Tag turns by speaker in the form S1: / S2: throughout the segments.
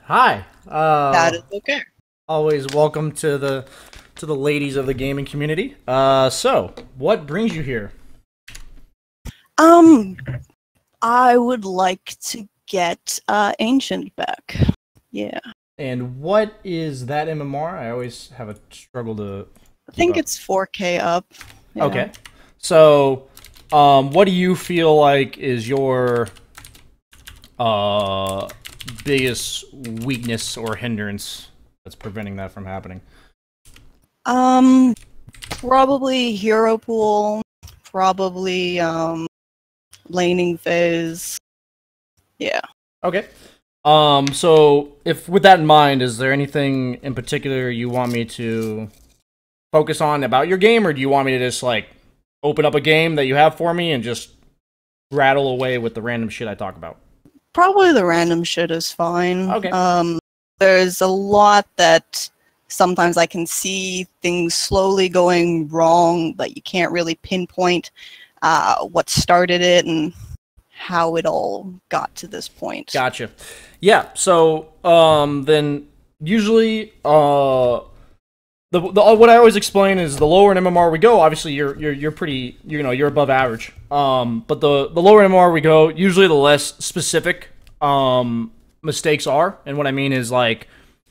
S1: Hi.
S2: That is okay.
S1: Always welcome to the ladies of the gaming community. So what brings you here?
S2: Um, I would like to get Ancient back. Yeah.
S1: And what is that MMR? I always have a struggle to
S2: I
S1: keep
S2: think
S1: up.
S2: it's 4K up. Yeah.
S1: Okay. So, what do you feel like is your uh biggest weakness or hindrance that's preventing that from happening?
S2: Probably Hero Pool, probably laning phase. Yeah.
S1: Okay. So if with that in mind, is there anything in particular you want me to focus on about your game, or do you want me to just like open up a game that you have for me and just rattle away with the random shit I talk about?
S2: Probably the random shit is fine.
S1: Okay.
S2: There's a lot that sometimes I can see things slowly going wrong, but you can't really pinpoint what started it and how it all got to this point.
S1: Gotcha. Yeah. So then usually the what I always explain is the lower in MMR we go, obviously you're pretty, you're above average. But the lower in MMR we go, usually the less specific mistakes are. And what I mean is like,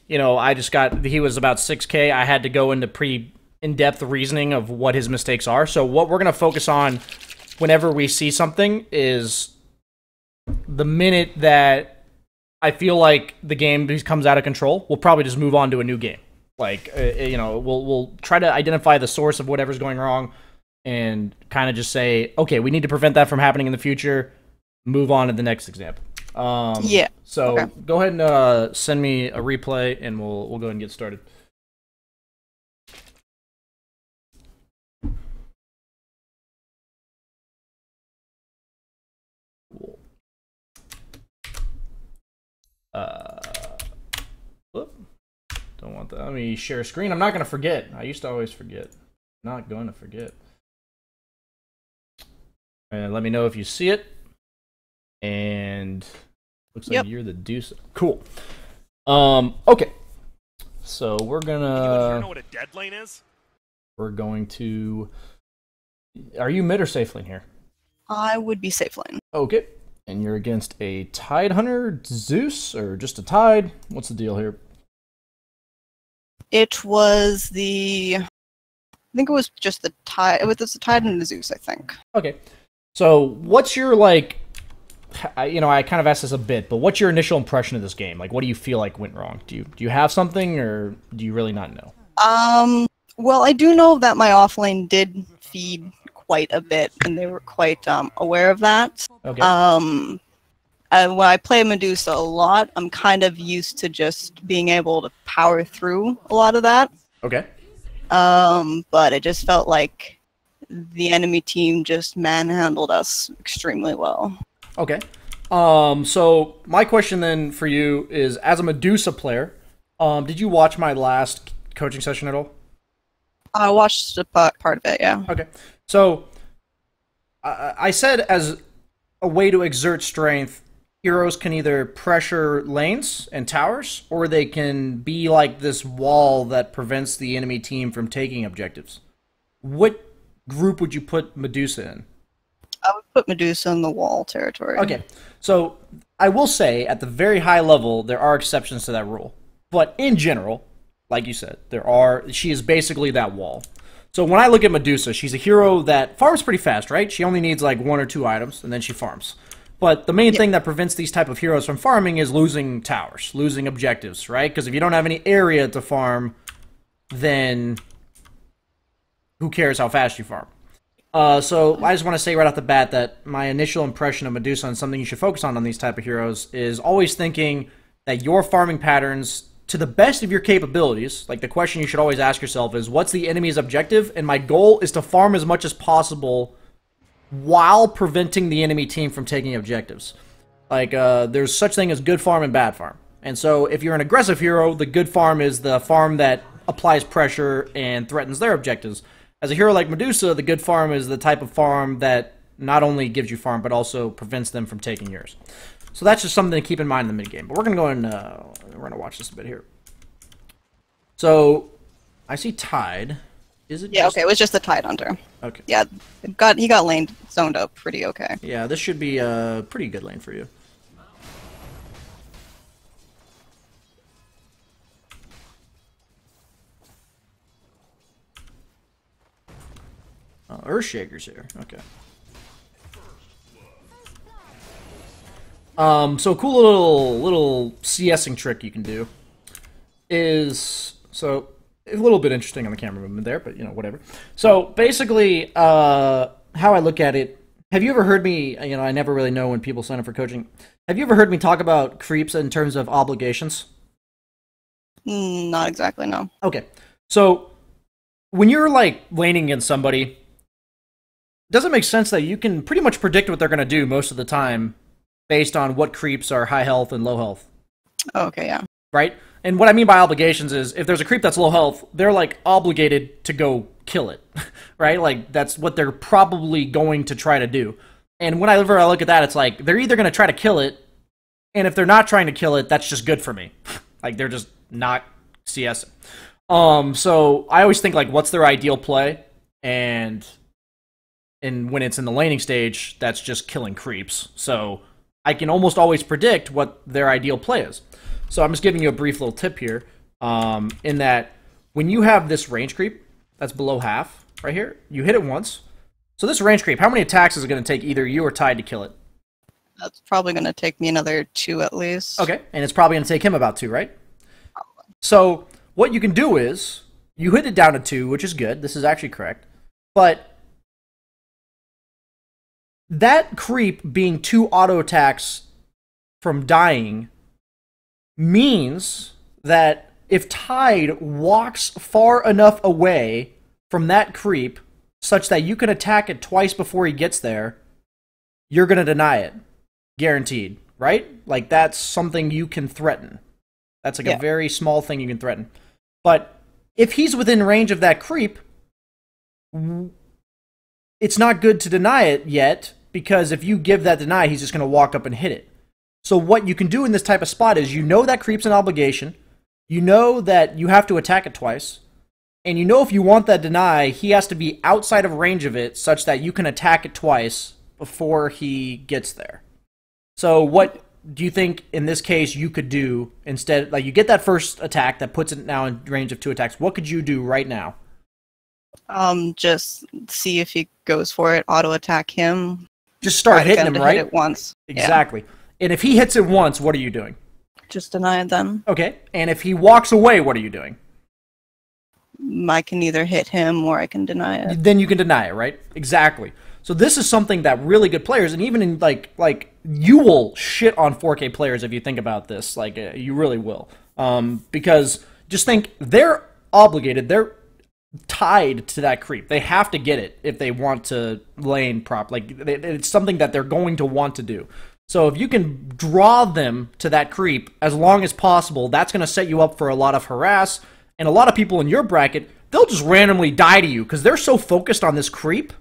S1: he was about 6K. I had to go into pretty in-depth reasoning of what his mistakes are. So what we're going to focus on whenever we see something is the minute that I feel like the game comes out of control, we'll probably just move on to a new game. Like, we'll try to identify the source of whatever's going wrong and kind of just say, okay, we need to prevent that from happening in the future. Move on to the next example.
S2: Yeah.
S1: So
S2: okay.
S1: Go ahead and send me a replay, and we'll go ahead and get started. Cool. Whoop. Don't want that. Let me share a screen. I'm not going to forget. I used to always forget. Not going to forget. And let me know if you see it. And looks like you're the deuce. Cool. Okay. So we're gonna.
S3: You know what a dead lane is?
S1: We're going to. Are you mid or safe lane here?
S2: I would be safe lane.
S1: Okay. And you're against a Tide Hunter Zeus, or just a Tide? What's the deal here?
S2: It was I think it was just the Tide. It was the Tide and the Zeus, I think.
S1: Okay. So what's your, like, I kind of asked this a bit, but what's your initial impression of this game? Like, what do you feel like went wrong? Do you have something, or do you really not know?
S2: Well, I do know that my offlane did feed quite a bit, and they were quite aware of that.
S1: Okay.
S2: When I play Medusa a lot, I'm kind of used to just being able to power through a lot of that.
S1: Okay.
S2: But it just felt like the enemy team just manhandled us extremely well.
S1: Okay. So my question then for you is, as a Medusa player, did you watch my last coaching session at all?
S2: I watched a part of it, yeah.
S1: Okay. So I said as a way to exert strength, heroes can either pressure lanes and towers, or they can be like this wall that prevents the enemy team from taking objectives. What group would you put Medusa in?
S2: I would put Medusa in the wall territory.
S1: Okay, so I will say at the very high level there are exceptions to that rule, but in general, like you said, she is basically that wall. So when I look at Medusa, she's a hero that farms pretty fast, right? She only needs like 1 or 2 items, and then she farms. But the main thing that prevents these type of heroes from farming is losing towers, losing objectives, right? Because if you don't have any area to farm, then who cares how fast you farm? So I just want to say right off the bat that my initial impression of Medusa and something you should focus on these type of heroes is always thinking that your farming patterns, to the best of your capabilities, like the question you should always ask yourself is, what's the enemy's objective? And my goal is to farm as much as possible while preventing the enemy team from taking objectives. Like, there's such thing as good farm and bad farm. And so if you're an aggressive hero, the good farm is the farm that applies pressure and threatens their objectives. As a hero like Medusa, the good farm is the type of farm that not only gives you farm, but also prevents them from taking yours. So that's just something to keep in mind in the mid game. But we're gonna go and we're gonna watch this a bit here. So I see Tide. Is it?
S2: Yeah,
S1: just...
S2: okay, it was just the Tide Hunter.
S1: Okay.
S2: Yeah, he got lane zoned up pretty okay.
S1: Yeah, this should be a pretty good lane for you. Oh, Earthshaker's here. Okay. So a cool little CSing trick you can do is a little bit interesting on the camera movement there, but whatever. So basically, how I look at it. Have you ever heard me? I never really know when people sign up for coaching. Have you ever heard me talk about creeps in terms of obligations?
S2: Not exactly, no.
S1: Okay, so when you're like laning against somebody, does it make sense that you can pretty much predict what they're going to do most of the time based on what creeps are high health and low health?
S2: Okay, yeah.
S1: Right? And what I mean by obligations is if there's a creep that's low health, they're like obligated to go kill it, right? Like that's what they're probably going to try to do. And whenever I look at that, it's like they're either going to try to kill it, and if they're not trying to kill it, that's just good for me. Like they're just not CSing. So I always think like what's their ideal play, and when it's in the laning stage, that's just killing creeps. So I can almost always predict what their ideal play is. So I'm just giving you a brief little tip here, in that when you have this range creep that's below half right here, you hit it once. So this range creep, how many attacks is it going to take either you or Tide to kill it?
S2: That's probably going to take me another 2 at least.
S1: Okay, and it's probably going to take him about 2, right? Probably. So what you can do is you hit it down to 2, which is good. This is actually correct. But that creep being 2 auto attacks from dying means that if Tide walks far enough away from that creep such that you can attack it twice before he gets there, you're going to deny it. Guaranteed, right? Like that's something you can threaten. That's like a very small thing you can threaten. But if he's within range of that creep, it's not good to deny it yet, because if you give that deny, he's just going to walk up and hit it. So what you can do in this type of spot is that creep's an obligation, you know that you have to attack it twice, and if you want that deny, he has to be outside of range of it such that you can attack it twice before he gets there. So what do you think in this case you could do instead? Like you get that first attack that puts it now in range of 2 attacks. What could you do right now?
S2: Just see if he goes for it, auto attack him.
S1: Just start hitting him, right?
S2: Hit it once.
S1: Exactly. Yeah. And if he hits it once, what are you doing?
S2: Just deny it then.
S1: Okay. And if he walks away, what are you doing?
S2: I can either hit him or I can deny it.
S1: Then you can deny it, right? Exactly. So this is something that really good players, and even in like you will shit on 4K players if you think about this. Like you really will, because just think they're obligated, they're tied to that creep. They have to get it if they want to lane prop. Like it's something that they're going to want to do. So if you can draw them to that creep as long as possible, that's going to set you up for a lot of harass, and a lot of people in your bracket, they'll just randomly die to you because they're so focused on this creep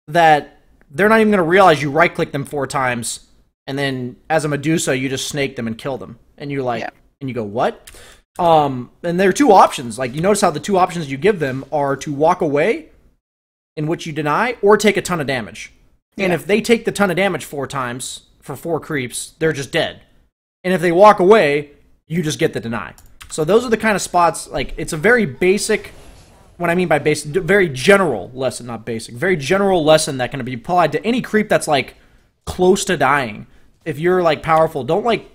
S1: that they're not even going to realize you right-click them 4 times, and then as a Medusa, you just snake them and kill them. And you're like, and you go, what? And there are 2 options. Like, you notice how the 2 options you give them are to walk away, in which you deny, or take a ton of damage. Yeah. And if they take the ton of damage 4 times for 4 creeps, they're just dead. And if they walk away, you just get the deny. So those are the kind of spots, like, it's a very basic... What I mean by basic, very general lesson, not basic, very general lesson that can be applied to any creep that's like close to dying. If you're like powerful, don't like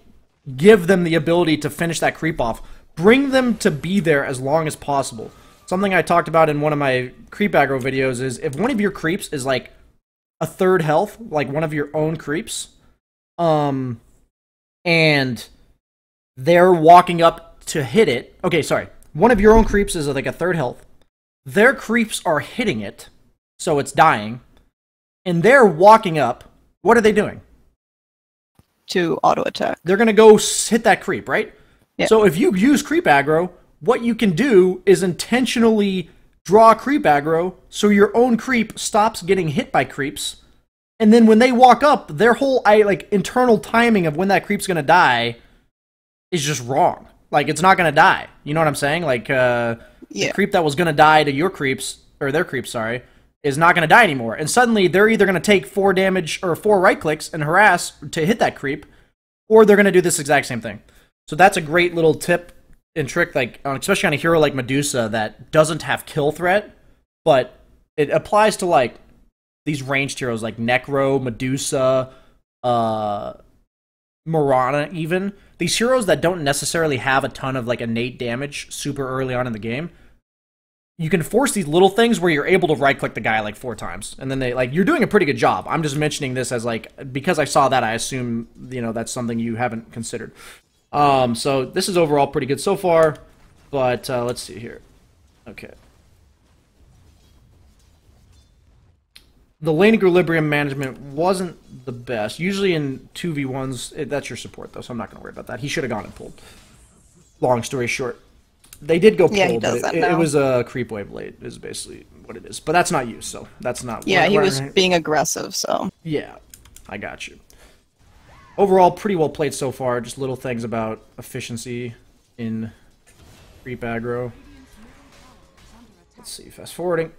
S1: give them the ability to finish that creep off. Bring them to be there as long as possible. Something I talked about in one of my creep aggro videos is if one of your creeps is like a 3rd health, like one of your own creeps, and they're walking up to hit it. Okay, sorry. One of your own creeps is like a 3rd health. Their creeps are hitting it, so it's dying, and they're walking up. What are they doing?
S2: To auto attack.
S1: They're going to go hit that creep, right? Yeah. So if you use creep aggro, what you can do is intentionally draw creep aggro so your own creep stops getting hit by creeps, And then when they walk up, their whole like internal timing of when that creep's gonna die is just wrong. Like, it's not gonna die. You know what I'm saying? Like, the creep that was gonna die to your creeps, or their creeps, sorry, is not gonna die anymore. And suddenly they're either gonna take 4 damage or 4 right clicks and harass to hit that creep, or they're gonna do this exact same thing. So that's a great little tip and trick, like especially on a hero like Medusa that doesn't have kill threat, but it applies to like these ranged heroes like Necro, Medusa, Mirana even. These heroes that don't necessarily have a ton of like innate damage super early on in the game. You can force these little things where you're able to right click the guy like 4 times. And then you're doing a pretty good job. I'm just mentioning this as like, because I saw that, I assume, that's something you haven't considered. So this is overall pretty good so far, but let's see here. Okay. The lane equilibrium management wasn't the best. Usually in 2v1s, that's your support, though, so I'm not going to worry about that. He should have gone and pulled. Long story short. They did go pull, but it was a creep wave late, is basically what it is. But that's not you, so that's not...
S2: Yeah, he was being aggressive, so...
S1: Yeah, I got you. Overall, pretty well played so far. Just little things about efficiency in creep aggro. Let's see, fast forwarding.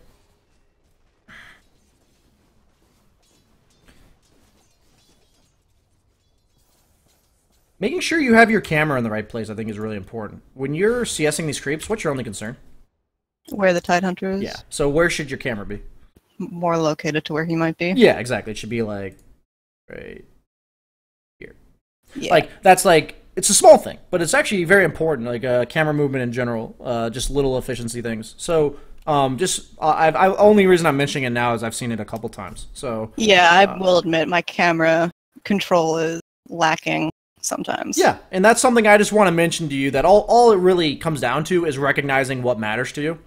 S1: Making sure you have your camera in the right place, I think, is really important. When you're CSing these creeps, what's your only concern?
S2: Where the Tidehunter is?
S1: Yeah, so where should your camera be?
S2: More located to where he might be.
S1: Yeah, exactly. It should be, like, right here.
S2: Yeah.
S1: Like, that's, like, it's a small thing, but it's actually very important, like, camera movement in general, just little efficiency things. So, only reason I'm mentioning it now is I've seen it a couple times, so...
S2: Yeah, I will admit, my camera control is lacking sometimes.
S1: Yeah, and that's something I just want to mention to you, that all it really comes down to is recognizing what matters to you.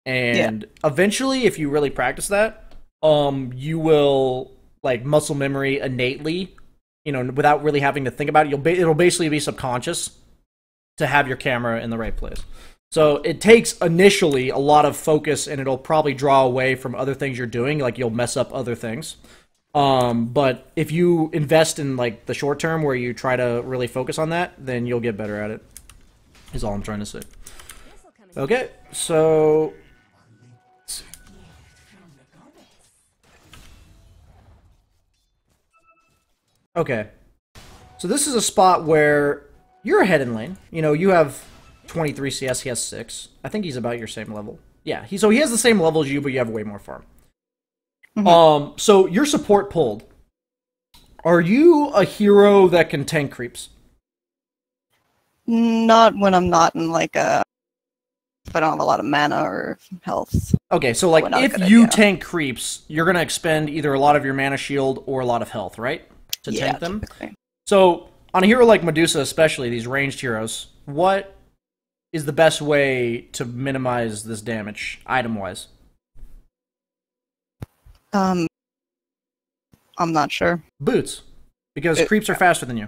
S1: And eventually, if you really practice that, you will, like, muscle memory innately, without really having to think about it. It'll basically be subconscious to have your camera in the right place. So it takes initially a lot of focus, and it'll probably draw away from other things you're doing, like you'll mess up other things. But if you invest in, like, the short term where you try to really focus on that, then you'll get better at it, is all I'm trying to say. Okay, so... Okay. So this is a spot where you're ahead in lane. You have 23 CS, he has 6. I think he's about your same level. Yeah, so he has the same level as you, but you have way more farm. Mm-hmm. So your support pulled. Are you a hero that can tank creeps?
S2: Not when I'm not in, like, if I don't have a lot of mana or health.
S1: Okay, so, like, if you tank creeps, you're going to expend either a lot of your mana shield or a lot of health, right? To tank them?
S2: Typically.
S1: So, on a hero like Medusa, especially, these ranged heroes, what is the best way to minimize this damage, item-wise?
S2: I'm not sure.
S1: Boots. Because creeps are faster than you.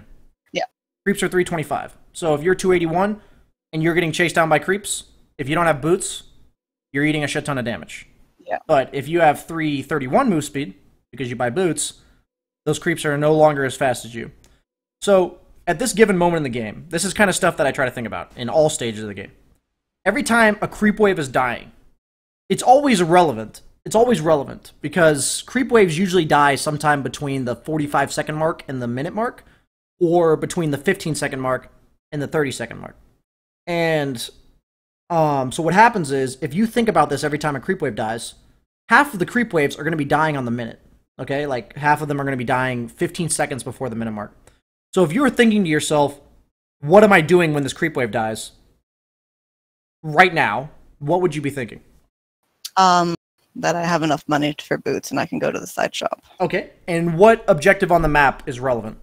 S2: Yeah.
S1: Creeps are 325. So if you're 281 and you're getting chased down by creeps, if you don't have boots, you're eating a shit ton of damage.
S2: Yeah.
S1: But if you have 331 move speed, because you buy boots, those creeps are no longer as fast as you. So at this given moment in the game, this is kind of stuff that I try to think about in all stages of the game. Every time a creep wave is dying, it's always relevant. It's always relevant because creep waves usually die sometime between the 45-second mark and the minute mark, or between the 15-second mark and the 30-second mark. And so what happens is, if you think about this every time a creep wave dies, half of the creep waves are going to be dying on the minute. Okay, like half of them are going to be dying 15 seconds before the minute mark. So if you were thinking to yourself, what am I doing when this creep wave dies? Right now, what would you be thinking?
S2: That I have enough money for boots and I can go to the side shop.
S1: Okay, and what objective on the map is relevant?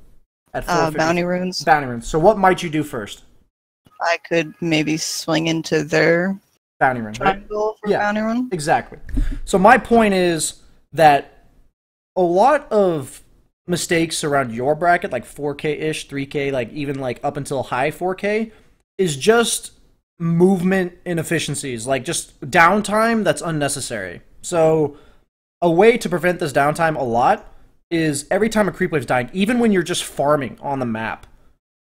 S1: At
S2: Bounty runes.
S1: Bounty runes. So what might you do first?
S2: I could maybe swing into their
S1: bounty rune,
S2: triangle for bounty rune.
S1: Exactly. So my point is that a lot of mistakes around your bracket, like 4K-ish, 3K, like even like up until high 4K, is just movement inefficiencies, like just downtime that's unnecessary. So a way to prevent this downtime a lot is every time a creep wave's dying, even when you're just farming on the map,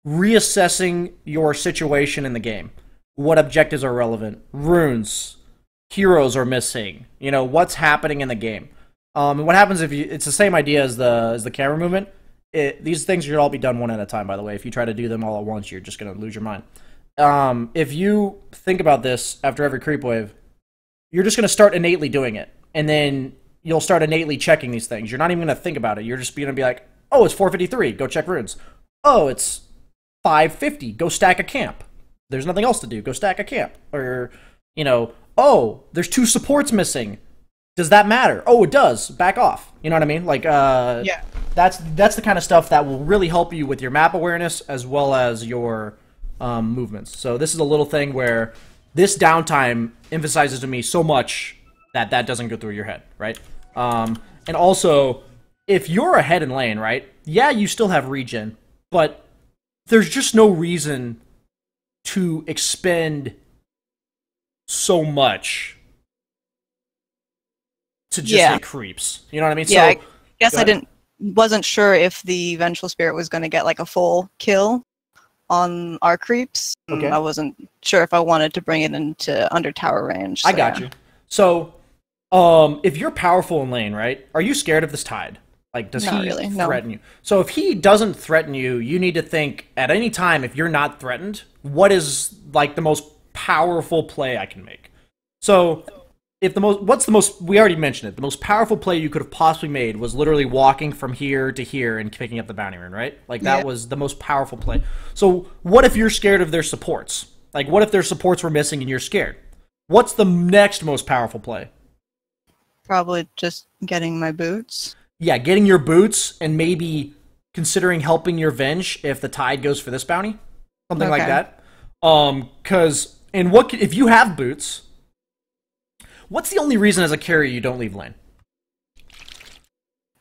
S1: reassessing your situation in the game. What objectives are relevant? Runes, heroes are missing. You know, what's happening in the game. And what happens if you... It's the same idea as the camera movement. These things should all be done one at a time, by the way. If you try to do them all at once, you're just going to lose your mind. If you think about this after every creep wave, you're just going to start innately doing it. And then you'll start innately checking these things. You're not even going to think about it. You're just going to be like, oh, it's 453. Go check runes. Oh, it's 550. Go stack a camp. There's nothing else to do. Go stack a camp. Or, you know, oh, there's 2 supports missing. Does that matter? Oh, it does. Back off. You know what I mean? Like,
S2: yeah.
S1: That's the kind of stuff that will really help you with your map awareness as well as your movements. So this is a little thing where this downtime emphasizes to me so much that that doesn't go through your head, right? And also, if you're ahead in lane, right? Yeah, you still have regen, but there's just no reason to expend so much to just hit creeps. You know what I mean?
S2: Yeah,
S1: so,
S2: I guess wasn't sure if the Vengeful Spirit was going to get like a full kill on our creeps.
S1: Okay.
S2: I wasn't sure if I wanted to bring it into under tower range. So,
S1: I got you. So, if you're powerful in lane, right? Are you scared of this Tide? Like, does
S2: Not
S1: he
S2: really, no.
S1: threaten you? So if he doesn't threaten you, you need to think at any time, if you're not threatened, what is like the most powerful play I can make? So if we already mentioned it, the most powerful play you could have possibly made was literally walking from here to here and picking up the bounty rune, right? Like that was the most powerful play. So what if you're scared of their supports? Like what if their supports were missing and you're scared? What's the next most powerful play?
S2: Probably just getting my boots.
S1: Yeah, getting your boots and maybe considering helping your Venge if the Tide goes for this bounty. Something like that. Because, if you have boots, what's the only reason as a carrier you don't leave lane?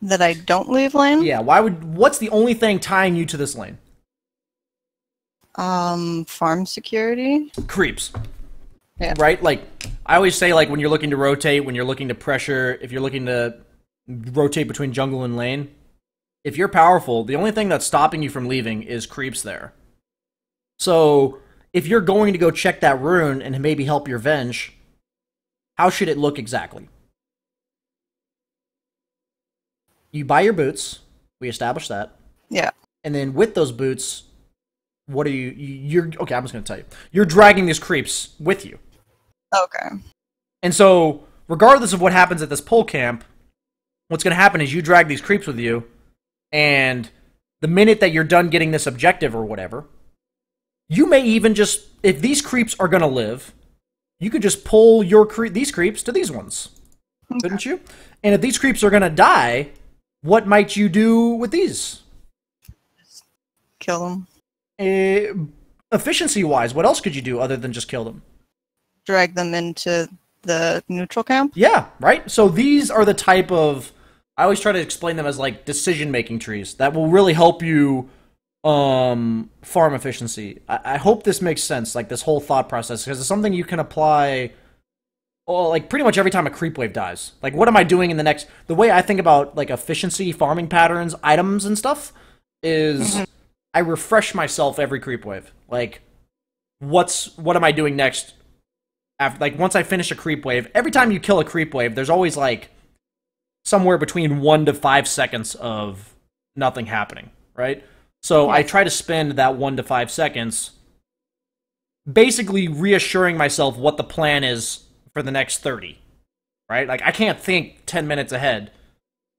S2: That I don't leave lane?
S1: Yeah, what's the only thing tying you to this lane?
S2: Farm security?
S1: Creeps.
S2: Yeah.
S1: Right? Like, I always say, like, when you're looking to rotate, when you're looking to pressure, if you're looking to rotate between jungle and lane, if you're powerful, the only thing that's stopping you from leaving is creeps there. So, if you're going to go check that rune and maybe help your Venge, how should it look exactly? You buy your boots. We established that.
S2: Yeah.
S1: And then with those boots, what are you're okay, I'm just going to tell you. You're dragging these creeps with you.
S2: Okay.
S1: And so, regardless of what happens at this pole camp, what's going to happen is you drag these creeps with you, and the minute that you're done getting this objective or whatever, you may even just, if these creeps are going to live, you could just pull these creeps to these ones. Okay. Couldn't you? And if these creeps are going to die, what might you do with these?
S2: Just kill them.
S1: Efficiency-wise, what else could you do other than just kill them?
S2: Drag them into the neutral camp?
S1: Yeah, right? So these are the type of... I always try to explain them as like decision-making trees that will really help you farm efficiency. I hope this makes sense, like this whole thought process, because it's something you can apply like pretty much every time a creep wave dies. Like, what am I doing in the next... The way I think about like efficiency, farming patterns, items, and stuff is I refresh myself every creep wave. Like, what am I doing next? After, like, once I finish a creep wave, every time you kill a creep wave, there's always like somewhere between 1 to 5 seconds of nothing happening, right? So I try to spend that 1 to 5 seconds basically reassuring myself what the plan is for the next 30, right? Like, I can't think 10 minutes ahead,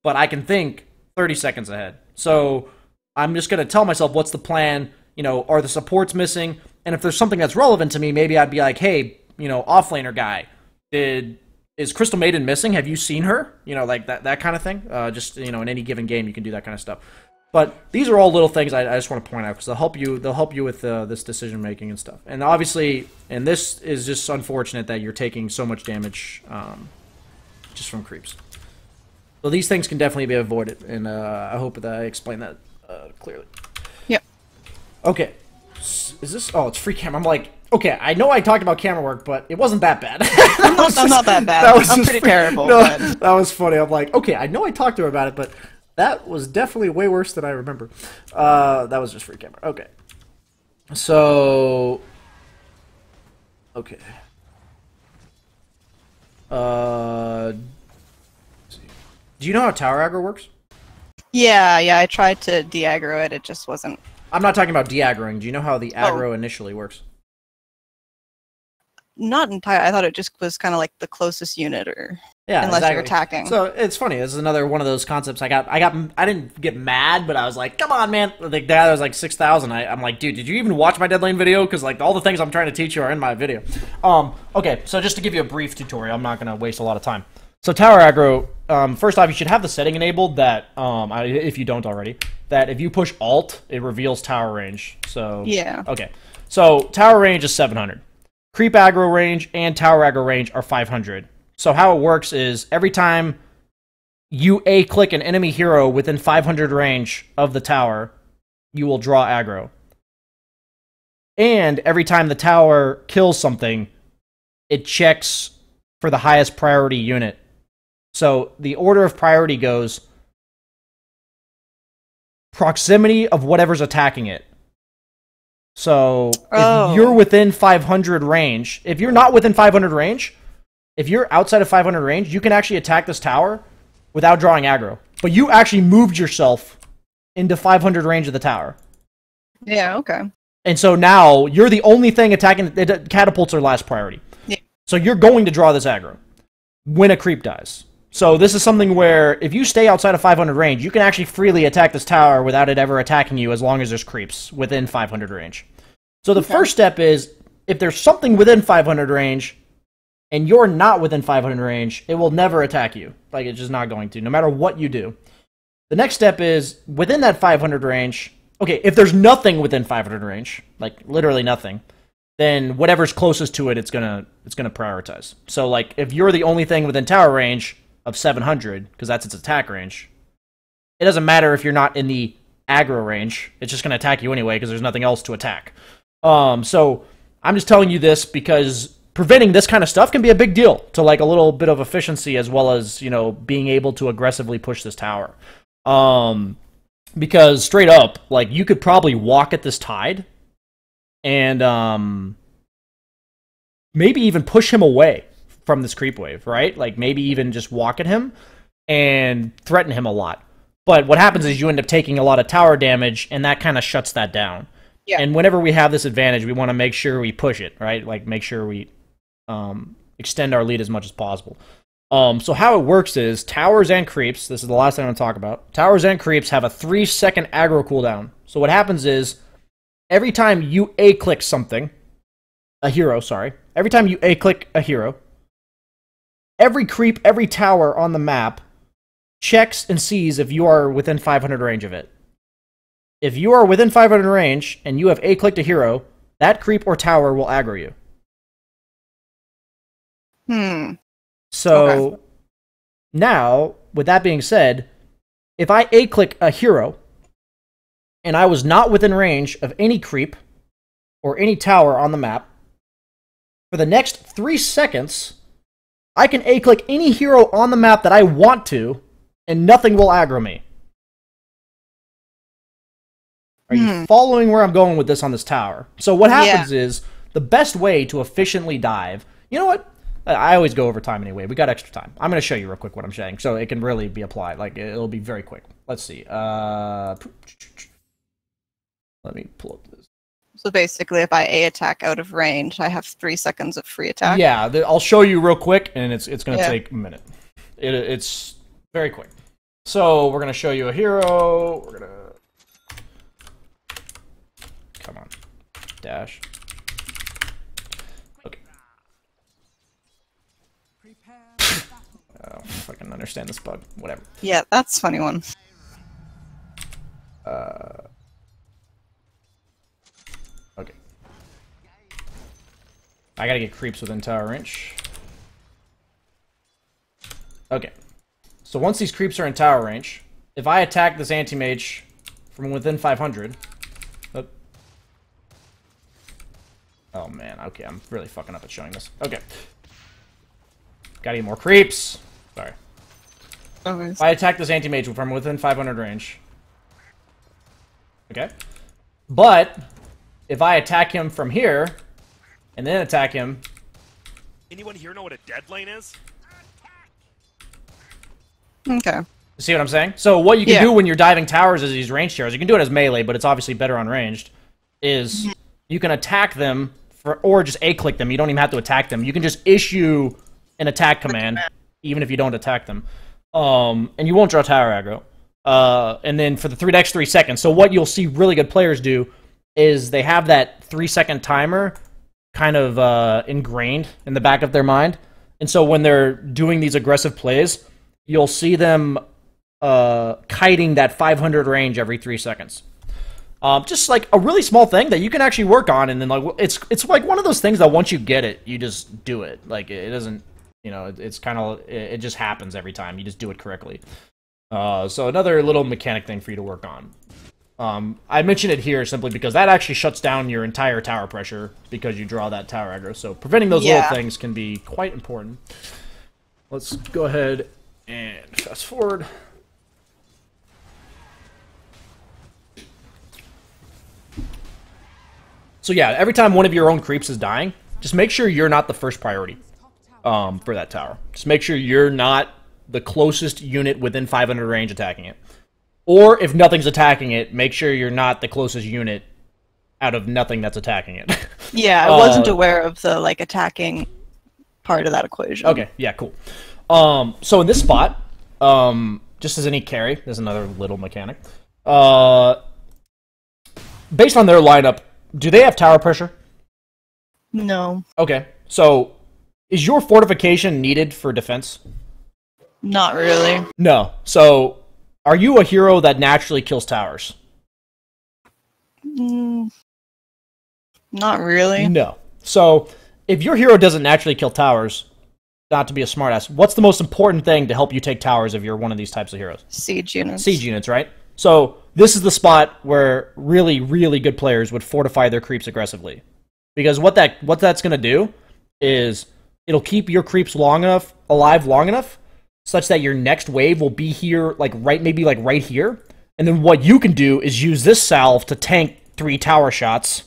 S1: but I can think 30 seconds ahead. So I'm just going to tell myself what's the plan, you know, are the supports missing? And if there's something that's relevant to me, maybe I'd be like, hey, you know, offlaner guy, is Crystal Maiden missing? Have you seen her? You know, like that kind of thing. Just, you know, in any given game, you can do that kind of stuff. But these are all little things I just want to point out because they'll help you with this decision making and stuff. And obviously, and this is just unfortunate that you're taking so much damage just from creeps. So these things can definitely be avoided, and I hope that I explained that clearly.
S2: Yep.
S1: Okay. Is this? Oh, it's free camera. I'm like, okay, I know I talked about camera work, but it wasn't that bad.
S2: I'm not that bad. I'm pretty terrible.
S1: No, that was funny. I'm like, okay, I know I talked to her about it, but That was definitely way worse than I remember. That was just free camera. Okay. So... Okay. Do you know how tower aggro works?
S2: Yeah, I tried to de-aggro it. It just wasn't.
S1: I'm not talking about de-aggroing. Do you know how the aggro initially works?
S2: Not entirely. I thought it just was kind of like the closest unit, or
S1: Yeah,
S2: unless
S1: exactly.
S2: you're attacking.
S1: So it's funny. This is another one of those concepts. I didn't get mad, but I was like, "Come on, man!" Like that was like 6,000. I'm like, "Dude, did you even watch my dead lane video? Because like all the things I'm trying to teach you are in my video." Okay. So just to give you a brief tutorial, I'm not gonna waste a lot of time. So tower aggro. First off, you should have the setting enabled that if you don't already, that if you push Alt, it reveals tower range. So
S2: yeah.
S1: Okay. So tower range is 700. Creep aggro range and tower aggro range are 500. So how it works is every time you A-click an enemy hero within 500 range of the tower, you will draw aggro. And every time the tower kills something, it checks for the highest priority unit. So the order of priority goes proximity of whatever's attacking it. So if you're within 500 range, if you're not within 500 range, if you're outside of 500 range, you can actually attack this tower without drawing aggro. But you actually moved yourself into 500 range of the tower.
S2: Yeah, okay.
S1: And so now you're the only thing attacking. Catapults are last priority.
S2: Yeah.
S1: So you're going to draw this aggro when a creep dies. So this is something where if you stay outside of 500 range, you can actually freely attack this tower without it ever attacking you as long as there's creeps within 500 range. So the first step is, if there's something within 500 range and you're not within 500 range, it will never attack you. Like, it's just not going to, no matter what you do. The next step is, within that 500 range, okay, if there's nothing within 500 range, like literally nothing, then whatever's closest to it, it's gonna prioritize. So like, if you're the only thing within tower range of 700, because that's its attack range, it doesn't matter if you're not in the aggro range, it's just gonna attack you anyway because there's nothing else to attack. So I'm just telling you this because preventing this kind of stuff can be a big deal to like a little bit of efficiency, as well as, you know, being able to aggressively push this tower. Because straight up, like, you could probably walk at this tide and maybe even push him away from this creep wave, right? Like, maybe even just walk at him and threaten him a lot. But what happens is you end up taking a lot of tower damage, and that kind of shuts that down. Yeah. And whenever we have this advantage, we want to make sure we push it, right? Like, make sure we extend our lead as much as possible. So how it works is, towers and creeps, this is the last thing I'm going to talk about, towers and creeps have a 3-second aggro cooldown. So what happens is, every time you A-click something, every time you A-click a hero, every creep, every tower on the map checks and sees if you are within 500 range of it. If you are within 500 range and you have A-clicked a hero, that creep or tower will aggro you. So, now, with that being said, if I A-click a hero, and I was not within range of any creep or any tower on the map, for the next 3 seconds, I can A-click any hero on the map that I want to, and nothing will aggro me. Are you following where I'm going with this on this tower? So what happens is, the best way to efficiently dive... You know what? I always go over time anyway. We got extra time. I'm going to show you real quick what I'm saying, so it can really be applied. Like, it'll be very quick. Let's see. Let me pull up this.
S2: So basically, if I A-attack out of range, I have 3 seconds of free attack?
S1: Yeah, I'll show you real quick, and it's going to take a minute. It's very quick. So, we're going to show you a hero. We're going to... Come on. Dash. Okay. I don't fucking understand this bug. Whatever.
S2: Yeah, that's a funny one.
S1: Okay. I gotta get creeps within tower range. Okay. So once these creeps are in tower range, if I attack this anti-mage from within 500... Oh man, okay, I'm really fucking up at showing this. Okay. Gotta get more creeps. Sorry.
S2: Okay.
S1: If I attack this anti-mage from within 500 range. Okay. But if I attack him from here, and then attack him...
S3: Anyone here know what a dead lane is?
S2: Okay.
S1: See what I'm saying? So what you can do when you're diving towers as these ranged heroes, you can do it as melee, but it's obviously better on ranged, is you can attack them, or just A-click them. You don't even have to attack them. You can just issue an attack command, even if you don't attack them. And you won't draw tower aggro. And then for the next 3 seconds. So what you'll see really good players do is they have that 3-second timer kind of ingrained in the back of their mind. And so when they're doing these aggressive plays, you'll see them kiting that 500 range every 3 seconds. Just like a really small thing that you can actually work on, and then like it's like one of those things that once you get it, you just do it. Like it doesn't, you know, it's kind of it just happens every time. You just do it correctly. So another little mechanic thing for you to work on. I mention it here simply because that actually shuts down your entire tower pressure because you draw that tower aggro. So preventing those little things can be quite important. Let's go ahead and fast forward. So yeah, every time one of your own creeps is dying, just make sure you're not the first priority for that tower. Just make sure you're not the closest unit within 500 range attacking it. Or if nothing's attacking it, make sure you're not the closest unit out of nothing that's attacking it.
S2: Yeah, I wasn't aware of the like attacking part of that equation.
S1: Okay, yeah, cool. So in this spot, just as any carry, there's another little mechanic. Based on their lineup, do they have tower pressure?
S2: No.
S1: Okay, so is your fortification needed for defense?
S2: Not really.
S1: No. So are you a hero that naturally kills towers?
S2: Not really.
S1: No. So if your hero doesn't naturally kill towers, not to be a smartass, what's the most important thing to help you take towers if you're one of these types of heroes?
S2: Siege units.
S1: Siege units, right? So this is the spot where really, really good players would fortify their creeps aggressively. Because what that's going to do is it'll keep your creeps alive long enough such that your next wave will be here, maybe right here. And then what you can do is use this salve to tank 3 tower shots.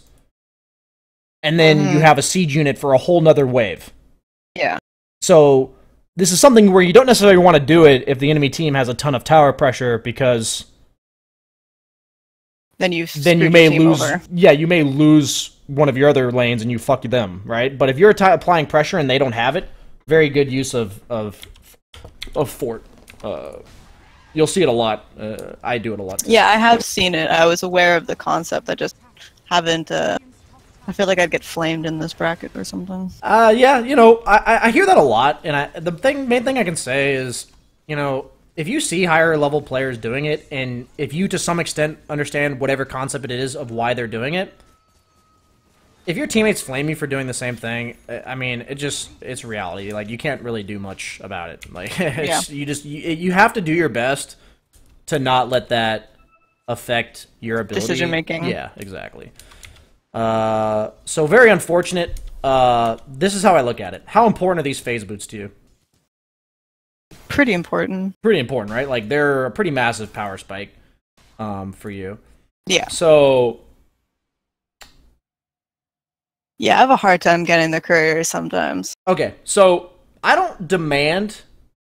S1: And then you have a siege unit for a whole nother wave.
S2: Yeah.
S1: So this is something where you don't necessarily want to do it if the enemy team has a ton of tower pressure, because
S2: then you
S1: may lose. Over. Yeah, you may lose one of your other lanes and you fuck them, right? But if you're applying pressure and they don't have it, very good use of fort. You'll see it a lot. I do it a lot.
S2: Yeah, I have seen it. I was aware of the concept. I just haven't. I feel like I'd get flamed in this bracket or something.
S1: Yeah, you know, I hear that a lot, and main thing I can say is, you know, if you see higher level players doing it, and if you to some extent understand whatever concept it is of why they're doing it, if your teammates flame you for doing the same thing, I mean, it's reality. Like, you can't really do much about it. Like, you have to do your best to not let that affect your ability.
S2: Decision making.
S1: Yeah, exactly. So very unfortunate. This is how I look at it. How important are these phase boots to you?
S2: Pretty important.
S1: Pretty important, right? Like, they're a pretty massive power spike for you.
S2: Yeah.
S1: So
S2: yeah, I have a hard time getting the courier sometimes.
S1: Okay, so I don't demand,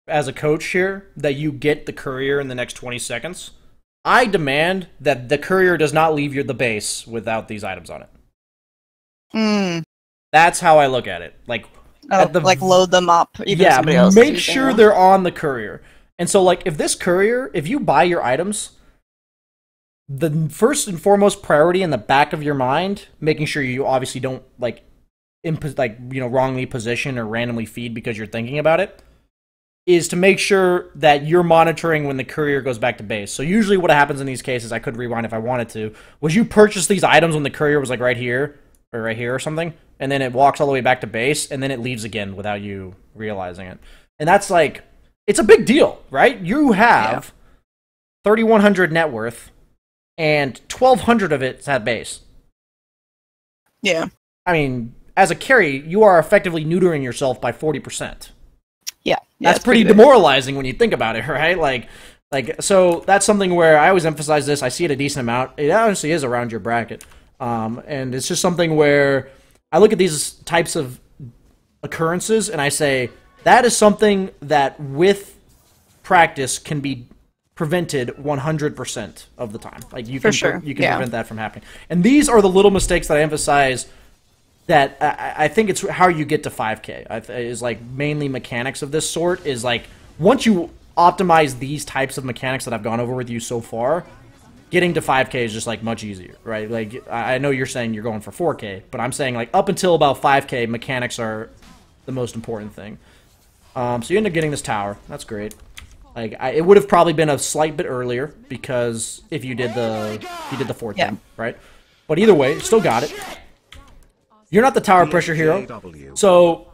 S1: as a coach here, that you get the courier in the next 20 seconds. I demand that the courier does not leave the base without these items on it. That's how I look at it. Like,
S2: load them up. Even if somebody else
S1: make sure they're on the courier. And so, like, if you buy your items, the first and foremost priority in the back of your mind, making sure you obviously don't wrongly position or randomly feed because you're thinking about it, is to make sure that you're monitoring when the courier goes back to base. So usually what happens in these cases, I could rewind if I wanted to, was you purchase these items when the courier was like right here or something, and then it walks all the way back to base, and then it leaves again without you realizing it. And that's like, it's a big deal, right? You have 3,100 net worth, and 1,200 of it's at base.
S2: Yeah.
S1: I mean, as a carry, you are effectively neutering yourself by 40%.
S2: Yeah.
S1: That's
S2: it's
S1: pretty
S2: big.
S1: demoralizing when you think about it, right? So that's something where I always emphasize this. I see it a decent amount. It honestly is around your bracket. And it's just something where I look at these types of occurrences and I say, that is something that with practice can be prevented 100% of the time. Like you can, you can prevent that from happening. And these are the little mistakes that I emphasize that I think it's how you get to 5K. Is like mainly mechanics of this sort. Is like once you optimize these types of mechanics that I've gone over with you so far, getting to 5K is just like much easier, right? Like I know you're saying you're going for 4K, but I'm saying like up until about 5K, mechanics are the most important thing. So you end up getting this tower. That's great. Like it would have probably been a slight bit earlier because if you did the fourth thing, right? But either way, still got it. You're not the tower pressure hero. So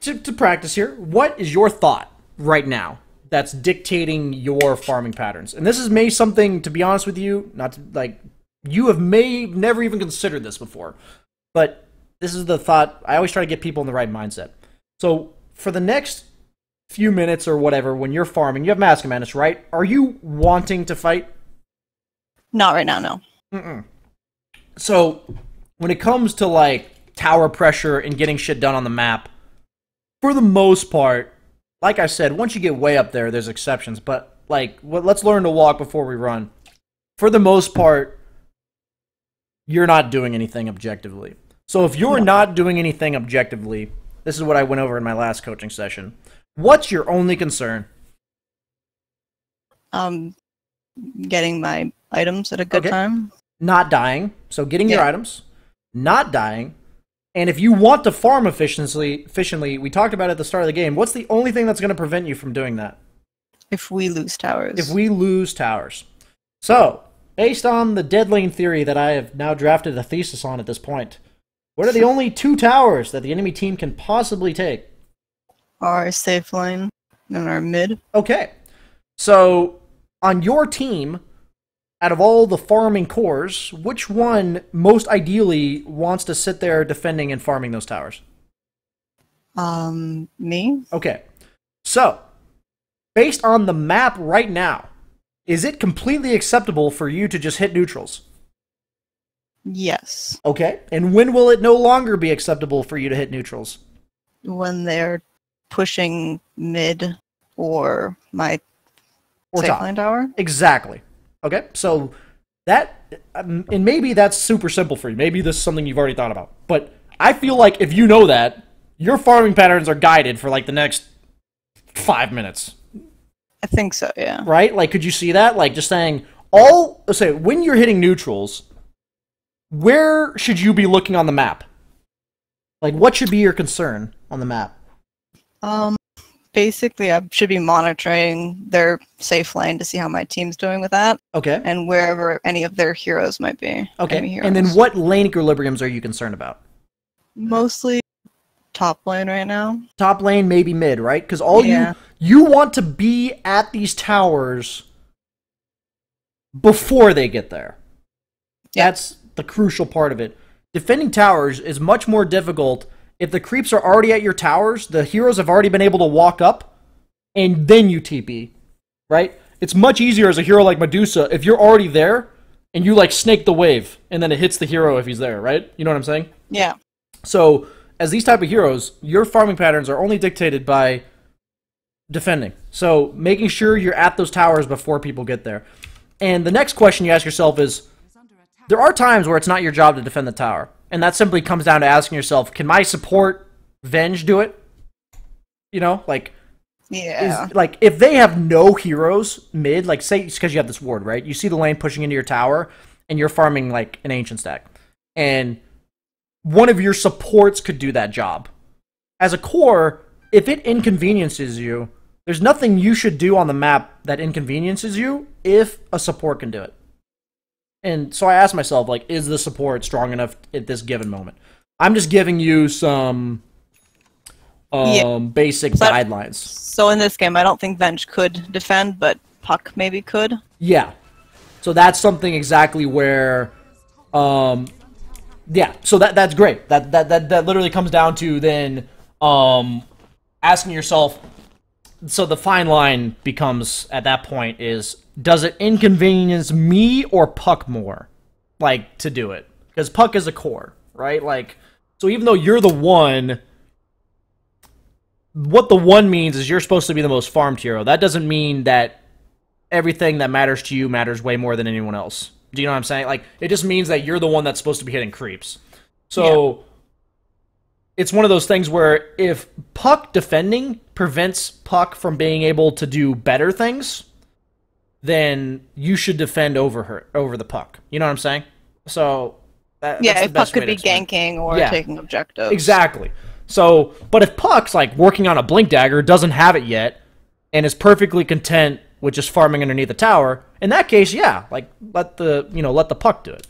S1: to practice here, what is your thought right now that's dictating your farming patterns? And this is may something, to be honest with you, not to, like you have never even considered this before, but this is the thought. I always try to get people in the right mindset. So for the next few minutes or whatever, when you're farming, you have Mask of Madness, right? Are you wanting to fight?
S2: Not right now, no.
S1: So when it comes to like tower pressure and getting shit done on the map, for the most part, like I said, once you get way up there, there's exceptions. But like, let's learn to walk before we run. For the most part, you're not doing anything objectively. So if you're not doing anything objectively, this is what I went over in my last coaching session. What's your only concern?
S2: Getting my items at a good time.
S1: Not dying. So getting your items, not dying. And if you want to farm efficiently, we talked about it at the start of the game, what's the only thing that's going to prevent you from doing that?
S2: If we lose towers.
S1: If we lose towers. So, based on the dead lane theory that I have now drafted a thesis on at this point, what are the only 2 towers that the enemy team can possibly take?
S2: Our safe lane and our mid.
S1: Okay. So, on your team, out of all the farming cores, which one most ideally wants to sit there defending and farming those towers?
S2: Me.
S1: Okay. So, based on the map right now, is it completely acceptable for you to just hit neutrals?
S2: Yes.
S1: Okay. And when will it no longer be acceptable for you to hit neutrals?
S2: When they're pushing mid or my safe lane tower.
S1: Exactly. Okay. So that, and maybe that's super simple for you. Maybe this is something you've already thought about. But I feel like if you know that, your farming patterns are guided for like the next 5 minutes.
S2: I think so, yeah.
S1: Right? Like, could you see that? Like, just saying, let's say, when you're hitting neutrals, where should you be looking on the map? Like, what should be your concern on the map?
S2: Basically, I should be monitoring their safe lane to see how my team's doing with that.
S1: Okay.
S2: And wherever any of their heroes might be.
S1: Okay. And then what lane equilibriums are you concerned about?
S2: Mostly top lane right now.
S1: Top lane, maybe mid, right? Because you want to be at these towers before they get there. That's the crucial part of it. Defending towers is much more difficult if the creeps are already at your towers, the heroes have already been able to walk up, and then you TP, right? It's much easier as a hero like Medusa if you're already there, and you like snake the wave, and then it hits the hero if he's there, right? You know what I'm saying?
S2: Yeah.
S1: So, as these type of heroes, your farming patterns are only dictated by defending. So, making sure you're at those towers before people get there. And the next question you ask yourself is, there are times where it's not your job to defend the tower. And that simply comes down to asking yourself, can my support Venge do it? You know, like...
S2: Yeah.
S1: Like, if they have no heroes mid, like, say, it's because you have this ward, right? You see the lane pushing into your tower, and you're farming, like, an ancient stack. And one of your supports could do that job. As a core, if it inconveniences you, there's nothing you should do on the map that inconveniences you if a support can do it. And so I asked myself, like, is the support strong enough at this given moment? I'm just giving you some basic guidelines.
S2: So in this game, I don't think Venge could defend, but Puck maybe could.
S1: Yeah. So that's something exactly where, yeah. So that's great. That literally comes down to then, asking yourself, so the fine line becomes, at that point, is, does it inconvenience me or Puck more, like, to do it? Because Puck is a core, right? Like, so even though you're the one, what the one means is you're supposed to be the most farmed hero. That doesn't mean that everything that matters to you matters way more than anyone else. Do you know what I'm saying? Like, it just means that you're the one that's supposed to be hitting creeps. So, it's one of those things where if Puck defending prevents Puck from being able to do better things, then you should defend over the Puck. You know what I'm saying? So, that's the
S2: if Puck
S1: best way
S2: could
S1: to
S2: be
S1: explain it.
S2: ganking or taking objectives.
S1: Exactly. So, but if Puck's, like, working on a Blink Dagger, doesn't have it yet, and is perfectly content with just farming underneath the tower, in that case, yeah, like, let the Puck do it.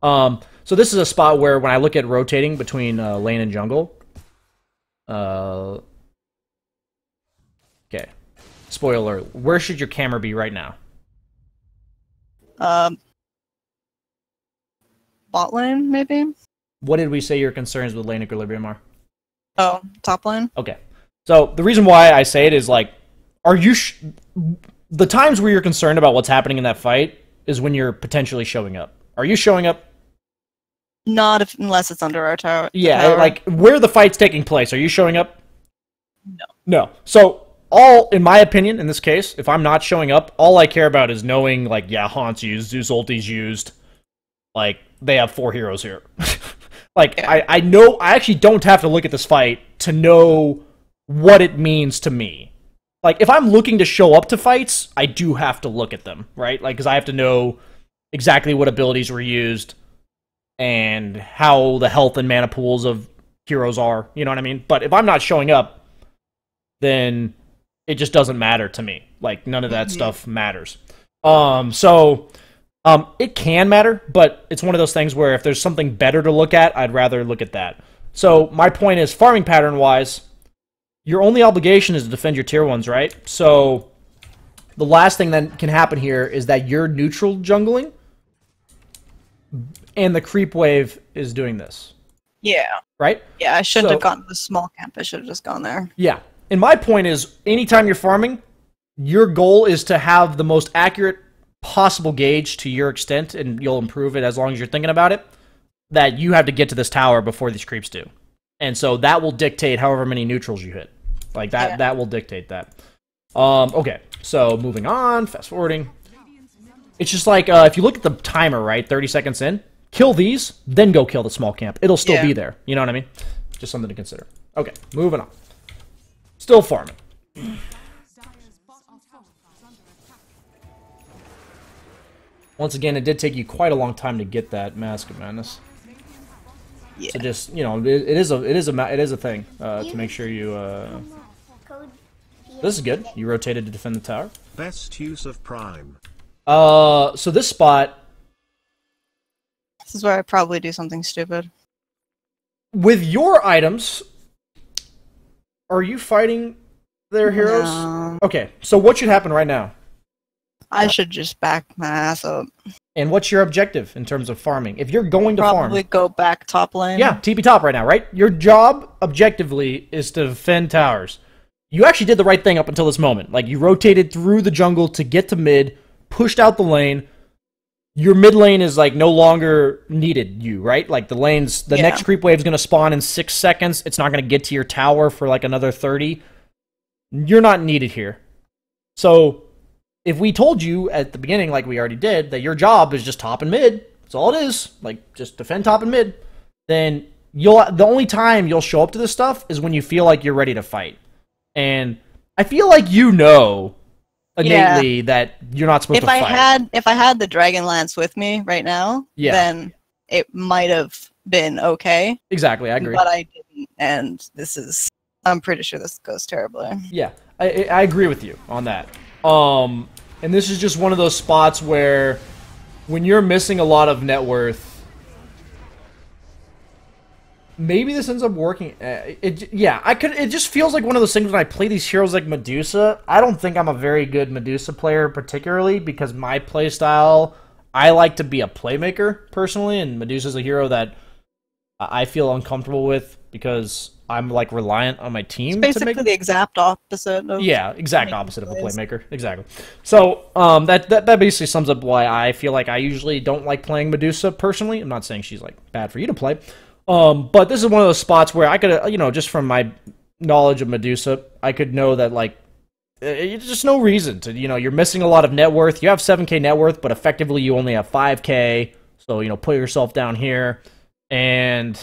S1: So this is a spot where when I look at rotating between lane and jungle, okay, spoiler alert, where should your camera be right now?
S2: Bot lane, maybe?
S1: What did we say your concerns with lane equilibrium are?
S2: Oh, top lane?
S1: Okay. So the reason why I say it is, like, are you... the times where you're concerned about what's happening in that fight is when you're potentially showing up. Are you showing up?
S2: Not unless it's under our tower.
S1: Yeah, like, where the fight's taking place, are you showing up?
S2: No.
S1: No. So, in my opinion, in this case, if I'm not showing up, all I care about is knowing, like, yeah, Haunt's used, Zeus ulti's used, like, they have 4 heroes here. Like, yeah. I know, I actually don't have to look at this fight to know what it means to me. Like, if I'm looking to show up to fights, I do have to look at them, right? Like, because I have to know exactly what abilities were used and how the health and mana pools of heroes are, you know what I mean? But if I'm not showing up, then it just doesn't matter to me. Like, none of that stuff matters. It can matter, but it's one of those things where if there's something better to look at, I'd rather look at that. So my point is, farming pattern-wise, your only obligation is to defend your tier 1s, right? So the last thing that can happen here is that you're neutral jungling, and the creep wave is doing this.
S2: Yeah.
S1: Right?
S2: Yeah, I shouldn't have gone to the small camp. I should have just gone there.
S1: Yeah. And my point is, anytime you're farming, your goal is to have the most accurate possible gauge to your extent, and you'll improve it as long as you're thinking about it, that you have to get to this tower before these creeps do. And so that will dictate however many neutrals you hit. Like, that will dictate that. Okay, so moving on, fast forwarding. It's just like, if you look at the timer, right, 30 seconds in, kill these, then go kill the small camp. It'll still be there. You know what I mean? Just something to consider. Okay, moving on. Still farming. Once again, it did take you quite a long time to get that Mask of Madness.
S2: Yeah.
S1: So just, you know, it is a thing to make sure you. This is good. You rotated to defend the tower.
S4: Best use of Prime.
S1: So this spot.
S2: This is where I probably do something stupid.
S1: With your items, are you fighting their heroes?
S2: No.
S1: Okay, so what should happen right now?
S2: I should just back my ass up.
S1: And what's your objective in terms of farming? If you're going to farm...
S2: Probably go back top lane.
S1: Yeah, TP top right now, right? Your job, objectively, is to defend towers. You actually did the right thing up until this moment. Like, you rotated through the jungle to get to mid, pushed out the lane. Your mid lane is, like, no longer needed you, right? Like, the next creep wave is going to spawn in 6 seconds. It's not going to get to your tower for, like, another 30. You're not needed here. So... if we told you at the beginning, like we already did, that your job is just top and mid, that's all it is, like, just defend top and mid, then the only time you'll show up to this stuff is when you feel like you're ready to fight. And I feel like you know innately that you're not supposed to fight.
S2: If I had the Dragon Lance with me right now, then it might have been okay.
S1: Exactly, I agree.
S2: But I didn't, and I'm pretty sure this goes terribly.
S1: Yeah, I agree with you on that. And this is just one of those spots where when you're missing a lot of net worth, maybe this ends up working. It just feels like one of those things when I play these heroes like Medusa. I don't think I'm a very good Medusa player particularly because my playstyle, I like to be a playmaker personally, and Medusa's a hero that I feel uncomfortable with because I'm like reliant on my team
S2: It's
S1: to
S2: basically
S1: make.
S2: the exact opposite of
S1: Yeah, exact
S2: making
S1: opposite of a
S2: plays.
S1: playmaker. Exactly. So that basically sums up why I feel like I usually don't like playing Medusa personally. I'm not saying she's like bad for you to play, but this is one of those spots where I could, just from my knowledge of Medusa, I could know that like there's just no reason to, you're missing a lot of net worth. You have 7K net worth, but effectively you only have 5K. So put yourself down here, and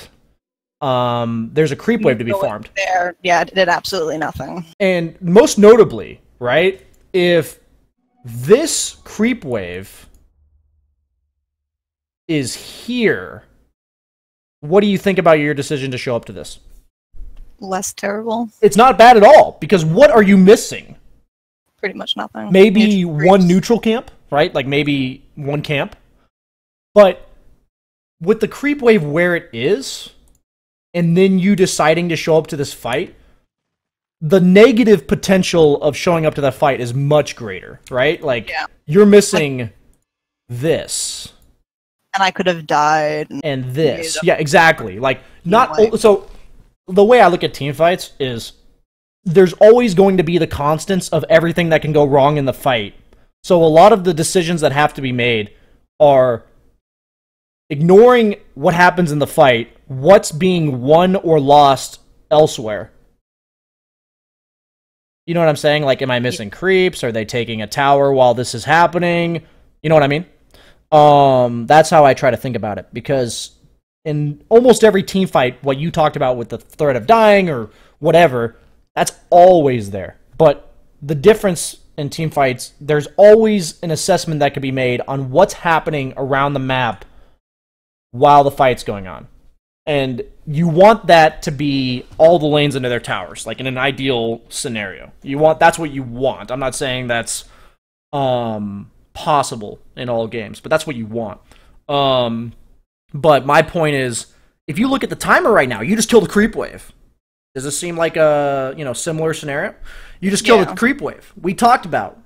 S1: there's a creep wave to be
S2: Going
S1: farmed.
S2: there, yeah, it did absolutely nothing.
S1: And most notably, right, if this creep wave is here, what do you think about your decision to show up to this?
S2: Less terrible.
S1: It's not bad at all, because what are you missing?
S2: Pretty much nothing.
S1: Maybe
S2: Neutral
S1: one
S2: creeps.
S1: neutral camp, right? Like maybe one camp. But with the creep wave where it is, and then you deciding to show up to this fight, the negative potential of showing up to that fight is much greater, right? Like,
S2: Yeah.
S1: you're missing this
S2: And I could have died.
S1: and this.
S2: Yeah.
S1: Yeah, exactly. Like,
S2: Like-
S1: so the way I look at team fights is there's always going to be the constants of everything that can go wrong in the fight. So a lot of the decisions that have to be made are ignoring what happens in the fight, what's being won or lost elsewhere. You know what I'm saying? Like, am I missing creeps? Are they taking a tower while this is happening? You know what I mean? That's how I try to think about it, because in almost every team fight, what you talked about with the threat of dying or whatever, that's always there. But the difference in team fights, there's always an assessment that can be made on what's happening around the map while the fight's going on. And you want that to be all the lanes into their towers, like in an ideal scenario. That's what you want. I'm not saying that's possible in all games, but that's what you want. But my point is, if you look at the timer right now, you just killed a creep wave. Does this seem like a similar scenario? You just killed a creep wave. We talked about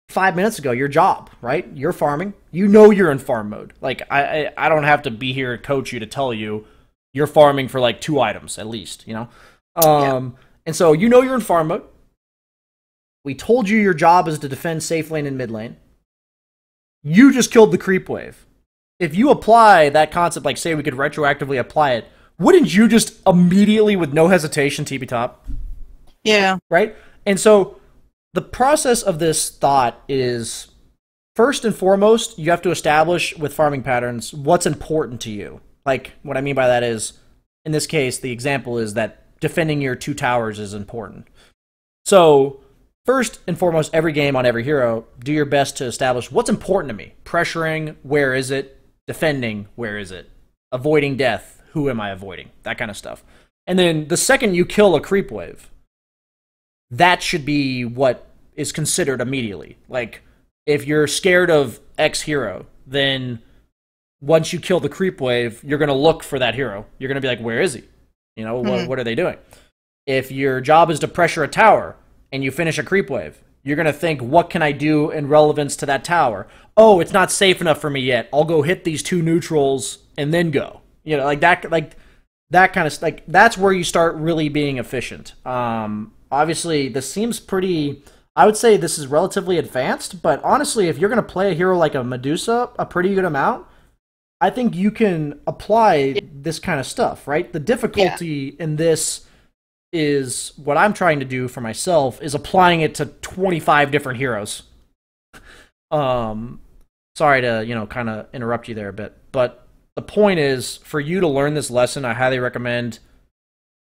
S1: 5 minutes ago your job, right? You're farming. You're in farm mode. Like, I don't have to be here to coach you to tell you you're farming for like 2 items at least, And so you're in farm mode. We told you your job is to defend safe lane and mid lane. You just killed the creep wave. If you apply that concept, like say we could retroactively apply it, wouldn't you just immediately, with no hesitation, TP top?
S2: Yeah.
S1: Right? And so the process of this thought is, first and foremost, you have to establish with farming patterns what's important to you. Like, what I mean by that is, in this case, the example is that defending your 2 towers is important. So, first and foremost, every game on every hero, do your best to establish what's important to me. Pressuring, where is it? Defending, where is it? Avoiding death, who am I avoiding? That kind of stuff. And then the second you kill a creep wave, that should be what is considered immediately. Like, if you're scared of X hero, then once you kill the creep wave, you're going to look for that hero. You're going to be like, where is he? What are they doing? If your job is to pressure a tower and you finish a creep wave, you're going to think, what can I do in relevance to that tower? Oh, it's not safe enough for me yet. I'll go hit these 2 neutrals and then go. Like that kind of, like, that's where you start really being efficient. Obviously, this seems pretty, I would say this is relatively advanced, but honestly, if you're going to play a hero like a Medusa a pretty good amount, I think you can apply this kind of stuff, right? The difficulty in this is, what I'm trying to do for myself is applying it to 25 different heroes. Sorry to, kind of interrupt you there a bit, but the point is, for you to learn this lesson, I highly recommend,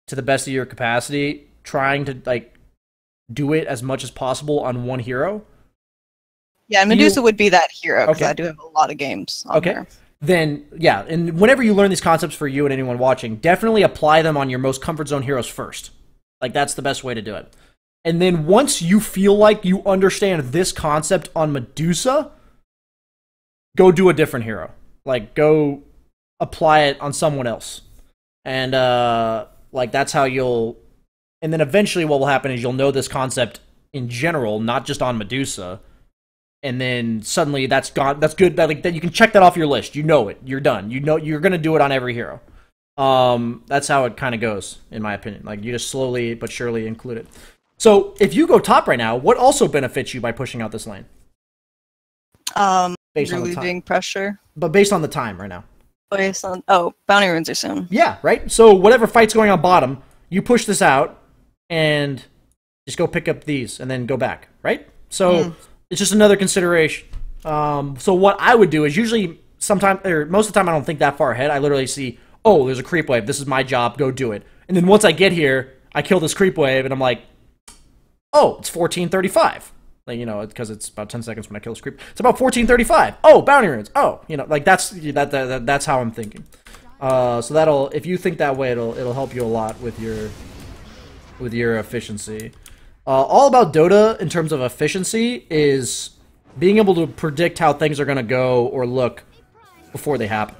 S1: to the best of your capacity, trying to, like, do it as much as possible on one hero.
S2: Yeah, Medusa would be that hero, because
S1: Okay.
S2: I do have a lot of games on her.
S1: Then, yeah, and whenever you learn these concepts, for you and anyone watching, definitely apply them on your most comfort zone heroes first. Like, that's the best way to do it. And then once you feel like you understand this concept on Medusa, go do a different hero. Like, go apply it on someone else. And, like, that's how you'll... And then eventually what will happen is you'll know this concept in general, not just on Medusa. And then suddenly that's gone. That's good. That you can check that off your list. You know it. You're done. You know you're going to do it on every hero. That's how it kind of goes, in my opinion. Like, you just slowly but surely include it. So, if you go top right now, what also benefits you by pushing out this lane? Based on the
S2: Relieving
S1: time.
S2: pressure.
S1: But based on the time right now.
S2: Based on bounty runes are soon.
S1: Yeah, right? So, whatever fight's going on bottom, you push this out, and just go pick up these, and then go back, right? So, it's just another consideration. So, what I would do is usually, sometimes, or most of the time, I don't think that far ahead. I literally see, oh, there's a creep wave. This is my job. Go do it. And then once I get here, I kill this creep wave, and I'm like, oh, it's 1435. Like, you know, because it's about 10 seconds when I kill this creep. It's about 1435. Oh, bounty runes. Oh, you know, like that's how I'm thinking. So that'll, if you think that way, it'll help you a lot with your efficiency. All about Dota in terms of efficiency is being able to predict how things are going to go or look before they happen.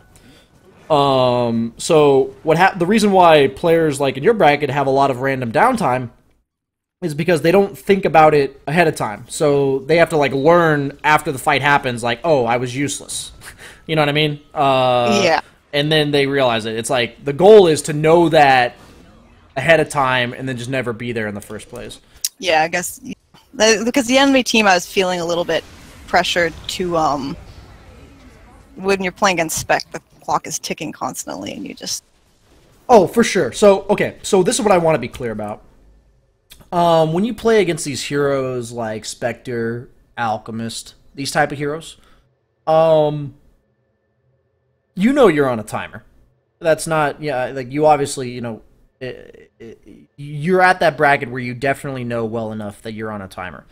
S1: So the reason why players like in your bracket have a lot of random downtime is because they don't think about it ahead of time. So they have to like learn after the fight happens, like, oh, I was useless. You know what I mean?
S2: Yeah.
S1: And then they realize it. It's like the goal is to know that ahead of time and then just never be there in the first place.
S2: Yeah, I guess because the enemy team, I was feeling a little bit pressured to when you're playing against Spec, the clock is ticking constantly, and you just.
S1: Oh, for sure. So okay, so this is what I want to be clear about. When you play against these heroes like Spectre, Alchemist, these type of heroes, you know you're on a timer. That's not, yeah, like you obviously, you know, you're at that bracket where you definitely know well enough that you're on a timer.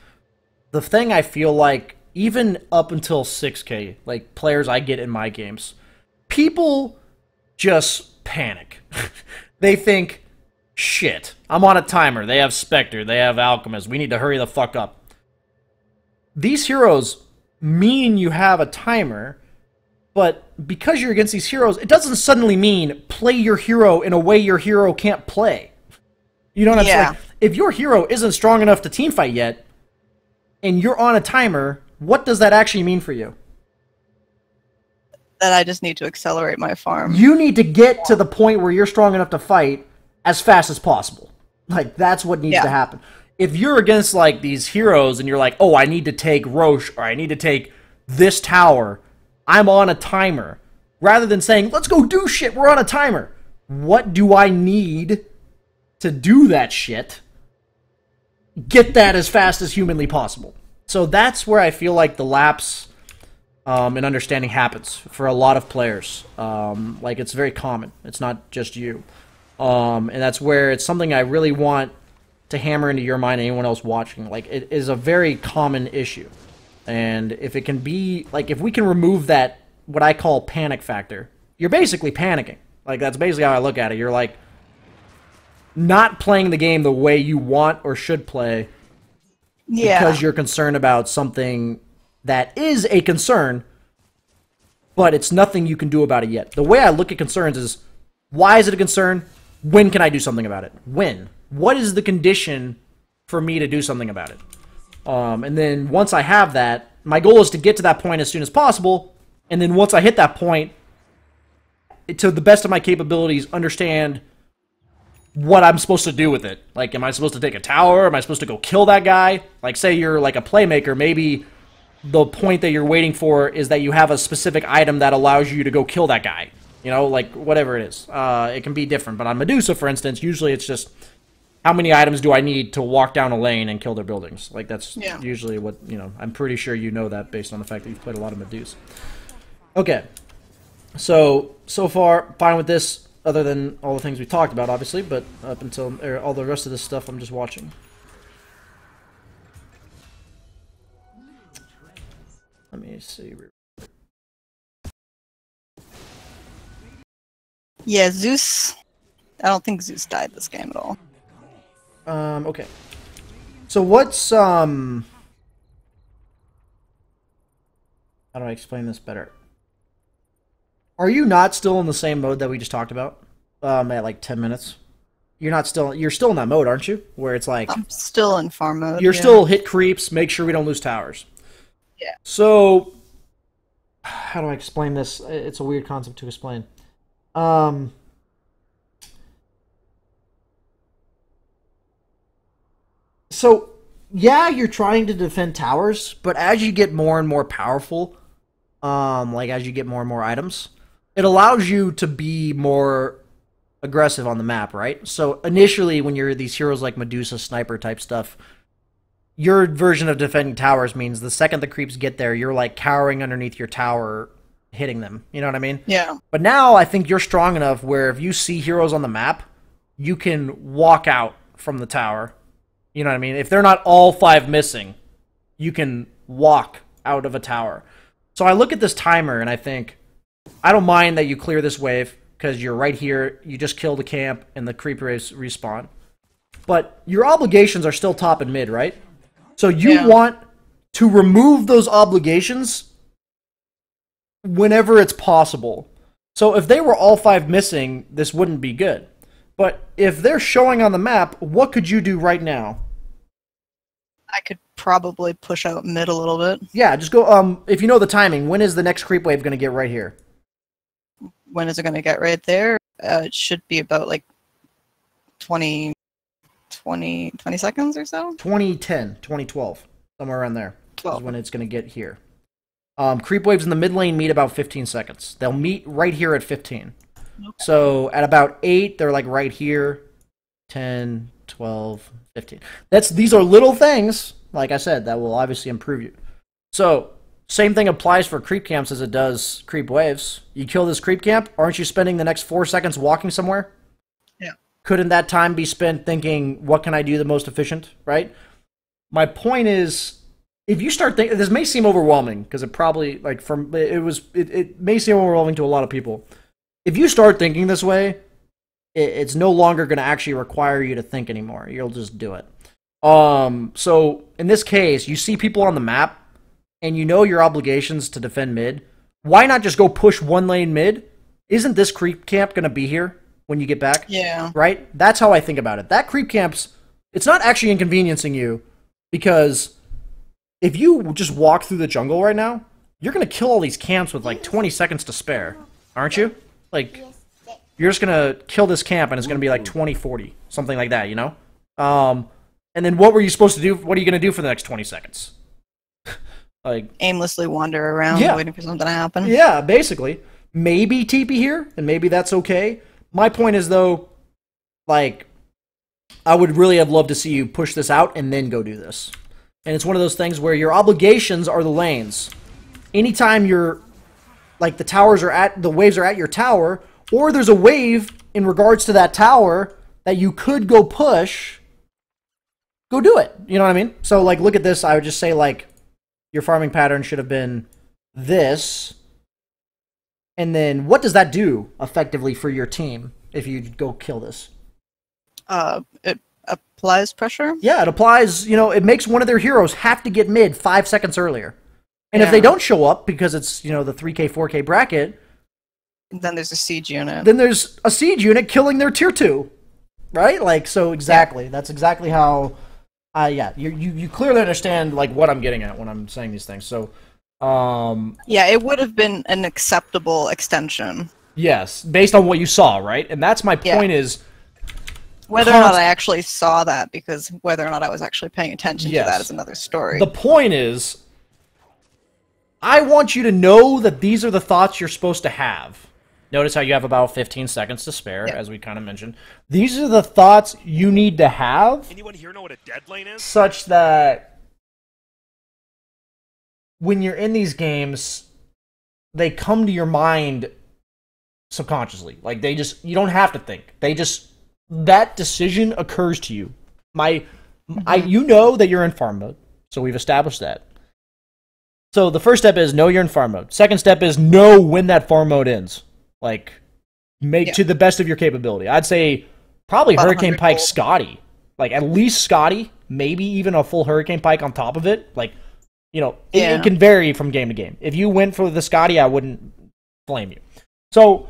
S1: The thing I feel like, even up until 6K, like players I get in my games, people just panic. They think, shit, I'm on a timer. They have Spectre. They have Alchemist. We need to hurry the fuck up. These heroes mean you have a timer, but because you're against these heroes, it doesn't suddenly mean play your hero in a way your hero can't play. You know what I'm saying? Like, if your hero isn't strong enough to teamfight yet, and you're on a timer, what does that actually mean for you?
S2: That I just need to accelerate my farm.
S1: You need to get to the point where you're strong enough to fight as fast as possible. Like, that's what needs to happen. If you're against, like, these heroes and you're like, oh, I need to take Roche, or I need to take this tower, I'm on a timer. Rather than saying, let's go do shit, we're on a timer. What do I need to do that shit? Get that as fast as humanly possible. So that's where I feel like the lapse in understanding happens for a lot of players. Like, it's very common. It's not just you. And that's where it's something I really want to hammer into your mind and anyone else watching. Like, it is a very common issue. And if it can be, like, if we can remove that, what I call panic factor, you're basically panicking. Like, that's basically how I look at it. You're, like, not playing the game the way you want or should play because you're concerned about something that is a concern, but it's nothing you can do about it yet. The way I look at concerns is, why is it a concern? When can I do something about it? When? What is the condition for me to do something about it? And then once I have that, my goal is to get to that point as soon as possible, and then once I hit that point, to the best of my capabilities, understand what I'm supposed to do with it. Like, am I supposed to take a tower? Am I supposed to go kill that guy? Like, say you're like a playmaker, maybe the point that you're waiting for is that you have a specific item that allows you to go kill that guy. You know, like, whatever it is. It can be different. But on Medusa, for instance, usually it's just, how many items do I need to walk down a lane and kill their buildings? Like, that's usually what, you know, I'm pretty sure you know that based on the fact that you've played a lot of Medusa. Okay. So far, fine with this, other than all the things we talked about, obviously, but up until all the rest of this stuff, I'm just watching. Let me see.
S2: Yeah, Zeus. I don't think Zeus died this game at all.
S1: Okay. So what's, how do I explain this better? Are you not still in the same mode that we just talked about? At like 10 minutes? You're still in that mode, aren't you? Where it's like...
S2: I'm still in farm mode.
S1: You're still hit creeps, make sure we don't lose towers.
S2: Yeah.
S1: So, how do I explain this? It's a weird concept to explain. So, yeah, you're trying to defend towers, but as you get more and more powerful, like as you get more and more items, it allows you to be more aggressive on the map, right? So initially, when you're these heroes like Medusa, sniper type stuff, your version of defending towers means the second the creeps get there, you're like cowering underneath your tower, hitting them. You know what I mean?
S2: Yeah.
S1: But now I think you're strong enough where if you see heroes on the map, you can walk out from the tower. You know what I mean? If they're not all 5 missing, you can walk out of a tower. So I look at this timer and I think, I don't mind that you clear this wave because you're right here, you just kill the camp and the creep waves respawn. But your obligations are still top and mid, right? So you want to remove those obligations whenever it's possible. So if they were all 5 missing, this wouldn't be good. But if they're showing on the map, what could you do right now?
S2: I could probably push out mid a little bit.
S1: Yeah, just go, if you know the timing, when is the next creep wave going to get right here?
S2: When is it going to get right there? It should be about like 20 seconds or so?
S1: 2010, 2012, somewhere around there
S2: 12.
S1: is when it's going to get here. Creep waves in the mid lane meet about 15 seconds. They'll meet right here at 15. Okay. So at about 8, they're like right here. 10, 12, 15. These are little things, like I said, that will obviously improve you. So, same thing applies for creep camps as it does creep waves. You kill this creep camp, aren't you spending the next 4 seconds walking somewhere?
S2: Yeah.
S1: Couldn't that time be spent thinking, what can I do the most efficient, right? My point is, if you start thinking, this may seem overwhelming, because it probably, like, it may seem overwhelming to a lot of people. If you start thinking this way, it's no longer going to actually require you to think anymore. You'll just do it. So, in this case, you see people on the map, and you know your obligations to defend mid. Why not just go push 1 lane mid? Isn't this creep camp going to be here when you get back?
S2: Yeah.
S1: Right? That's how I think about it. That creep camp's, it's not actually inconveniencing you, because if you just walk through the jungle right now, you're going to kill all these camps with like 20 seconds to spare. Aren't you? Like, you're just going to kill this camp and it's going to be like 20-40, something like that, you know? And then what were you supposed to do? What are you going to do for the next 20 seconds? Like,
S2: aimlessly wander around waiting for something to happen.
S1: Yeah, basically. Maybe TP here, and maybe that's okay. My point is, though, like, I would really have loved to see you push this out and then go do this. And it's one of those things where your obligations are the lanes. Anytime you're, like, the waves are at your tower, or there's a wave in regards to that tower that you could go push, go do it. You know what I mean? So, like, look at this. I would just say, like, your farming pattern should have been this. And then what does that do effectively for your team if you go kill this?
S2: It applies pressure?
S1: Yeah, it applies, it makes one of their heroes have to get mid 5 seconds earlier. And if they don't show up because it's, the 3K, 4K bracket,
S2: then there's a siege unit.
S1: Then there's a siege unit killing their tier 2. Right? Like, so exactly. Yeah. That's exactly how you clearly understand like what I'm getting at when I'm saying these things. So
S2: yeah, it would have been an acceptable extension.
S1: Yes, based on what you saw, right? And that's my point is
S2: whether or not I actually saw that, because whether or not I was actually paying attention to that is another story.
S1: The point is, I want you to know that these are the thoughts you're supposed to have. Notice how you have about 15 seconds to spare, as we kind of mentioned. These are the thoughts you need to have.
S3: Anyone here know what a dead lane is?
S1: Such that when you're in these games, they come to your mind subconsciously. Like, you don't have to think. That decision occurs to you. You know that you're in farm mode, so we've established that. So the first step is know you're in farm mode. Second step is know when that farm mode ends. Like, make to the best of your capability. I'd say probably about Hurricane Pike Scotty. Like, at least Scotty, maybe even a full Hurricane Pike on top of it. Like, it can vary from game to game. If you went for the Scotty, I wouldn't blame you. So,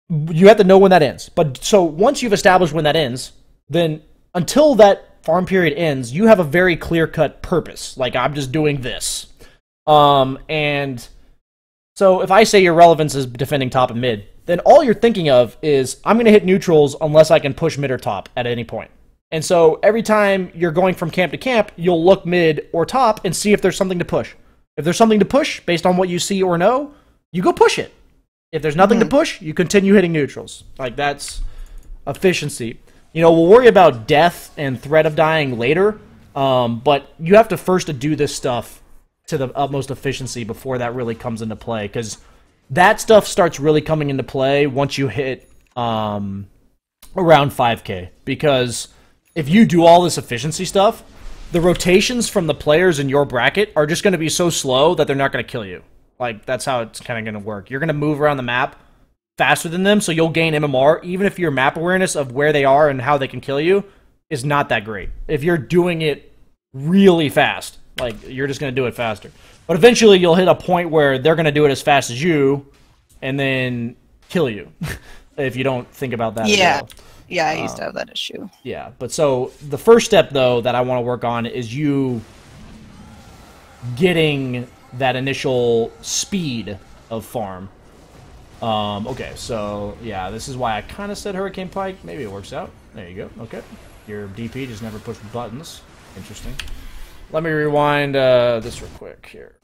S1: you have to know when that ends. But, so, once you've established when that ends, then until that farm period ends, you have a very clear-cut purpose. Like, I'm just doing this. And so if I say your relevance is defending top and mid, then all you're thinking of is, I'm going to hit neutrals unless I can push mid or top at any point. And so every time you're going from camp to camp, you'll look mid or top and see if there's something to push. If there's something to push based on what you see or know, you go push it. If there's nothing to push, you continue hitting neutrals. Like, that's efficiency. You know, we'll worry about death and threat of dying later, but you have to first do this stuff to the utmost efficiency before that really comes into play, because that stuff starts really coming into play once you hit around 5k, because if you do all this efficiency stuff, the rotations from the players in your bracket are just going to be so slow that they're not going to kill you. Like, that's how it's kind of going to work. You're going to move around the map faster than them, so you'll gain MMR, even if your map awareness of where they are and how they can kill you is not that great. If you're doing it really fast, like, you're just going to do it faster. But eventually you'll hit a point where they're going to do it as fast as you, and then kill you, if you don't think about that as well.
S2: Yeah, I used to have that issue.
S1: Yeah, but so the first step, though, that I want to work on is you getting that initial speed of farm. Okay, so, yeah, this is why I kind of said Hurricane Pike. Maybe it works out. There you go. Okay. Your DP just never pushed buttons. Interesting. Let me rewind this real quick here.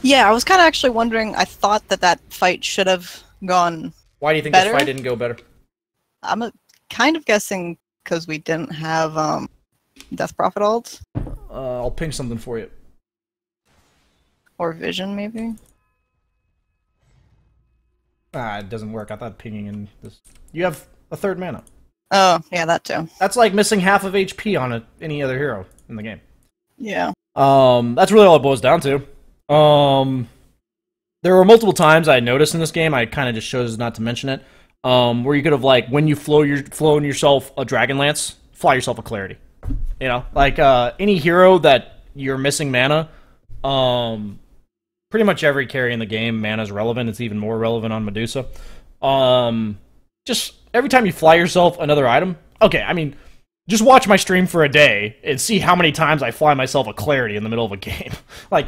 S2: Yeah, I was kind of actually wondering, I thought that fight should have gone
S1: Why do you think
S2: better?
S1: this fight didn't go better?
S2: I'm kind of guessing because we didn't have Death Prophet ults.
S1: I'll ping something for you.
S2: Or Vision, maybe?
S1: It doesn't work. I thought pinging in this... You have a third mana.
S2: Oh, yeah, that too.
S1: That's like missing half of HP on any other hero in the game.
S2: Yeah.
S1: That's really all it boils down to. There were multiple times I noticed in this game, I kind of just chose not to mention it, where you could have, like, when you flown yourself a Dragonlance, fly yourself a Clarity. You know? Like, any hero that you're missing mana, pretty much every carry in the game, mana is relevant. It's even more relevant on Medusa. Just every time you fly yourself another item, okay, I mean, just watch my stream for a day and see how many times I fly myself a Clarity in the middle of a game. Like,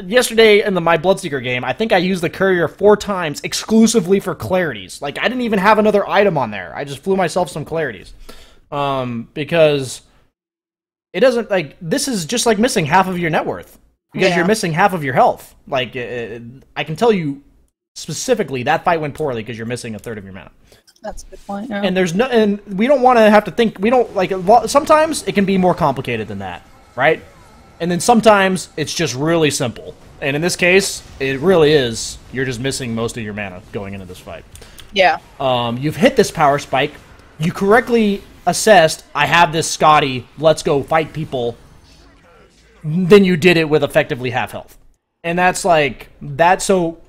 S1: yesterday in my Bloodseeker game, I think I used the Courier 4 times exclusively for Clarities. Like, I didn't even have another item on there. I just flew myself some Clarities. Because it doesn't, like, this is just like missing half of your net worth. Because you're missing half of your health. Like, I can tell you specifically that fight went poorly because you're missing a third of your mana.
S2: That's a good point, yeah.
S1: And we don't want to have to think, we don't, like, sometimes it can be more complicated than that, right? And then sometimes it's just really simple. And in this case, it really is, you're just missing most of your mana going into this fight.
S2: Yeah.
S1: You've hit this power spike, you correctly assessed, I have this Scotty, let's go fight people, then you did it with effectively half health. And that's like, so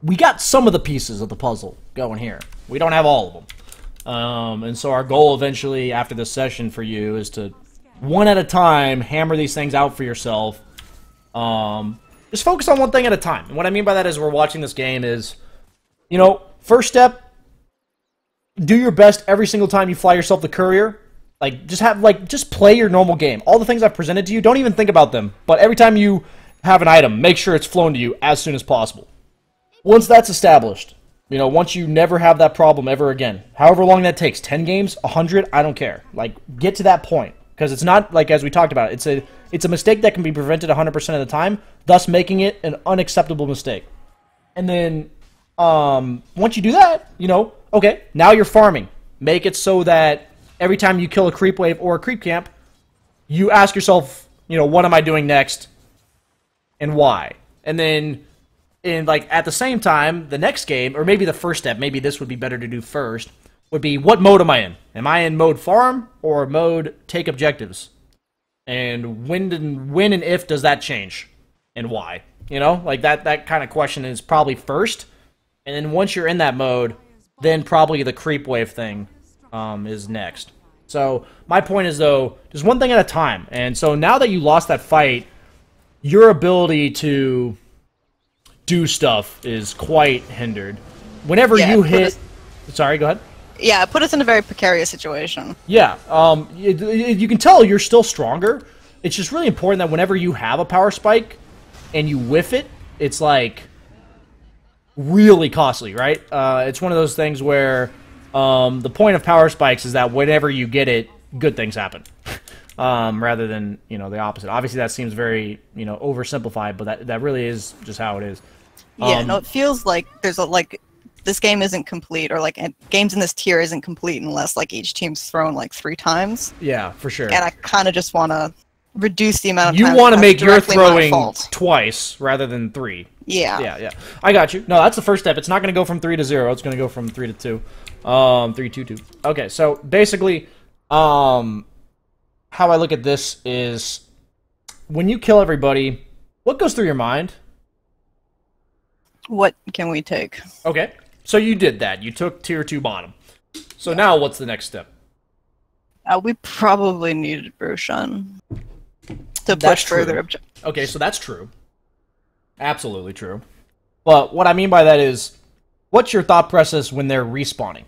S1: we got some of the pieces of the puzzle going here. We don't have all of them. And so our goal eventually after this session for you is to, one at a time, hammer these things out for yourself. Just focus on one thing at a time. And what I mean by that is we're watching this game is, you know, first step, do your best every single time you fly yourself the Courier. Like, just play your normal game. All the things I've presented to you, don't even think about them. But every time you have an item, make sure it's flown to you as soon as possible. Once that's established, you know, once you never have that problem ever again, however long that takes, 10 games, 100, I don't care. Like, get to that point. Because it's not, like, as we talked about, it's a mistake that can be prevented 100% of the time, thus making it an unacceptable mistake. And then, once you do that, you know, okay, now you're farming. Make it so that every time you kill a creep wave or a creep camp, you ask yourself, you know, what am I doing next and why? And then, at the same time, the next game, or maybe the first step, maybe this would be better to do first, would be, what mode am I in? Am I in mode farm or mode take objectives? And when and if does that change? And why? You know, like that kind of question is probably first. And then once you're in that mode, then probably the creep wave thing is next. So my point is, though, just one thing at a time. And so now that you lost that fight, your ability to do stuff is quite hindered. Whenever you hit... Sorry, go ahead.
S2: Yeah, put us in a very precarious situation.
S1: Yeah, you can tell you're still stronger. It's just really important that whenever you have a power spike and you whiff it, it's like really costly, right? It's one of those things where the point of power spikes is that whenever you get it, good things happen. Rather than, the opposite. Obviously, that seems very, oversimplified, but that really is just how it is.
S2: Yeah, no, it feels like there's this game isn't complete, or games in this tier isn't complete unless each team's thrown 3 times.
S1: Yeah, for sure.
S2: And I kind of just want to reduce the amount of
S1: You
S2: time.
S1: want to make your throwing twice rather than 3.
S2: Yeah.
S1: Yeah. I got you. No, that's the first step. It's not going to go from 3 to 0. It's going to go from 3 to 2. 3, 2, 2. Okay, so basically, how I look at this is when you kill everybody, what goes through your mind?
S2: What can we take?
S1: Okay, so you did that. You took tier 2 bottom. So now what's the next step?
S2: We probably needed Roshan to push further objectives.
S1: Okay, so that's true. Absolutely true. But what I mean by that is, what's your thought process when they're respawning?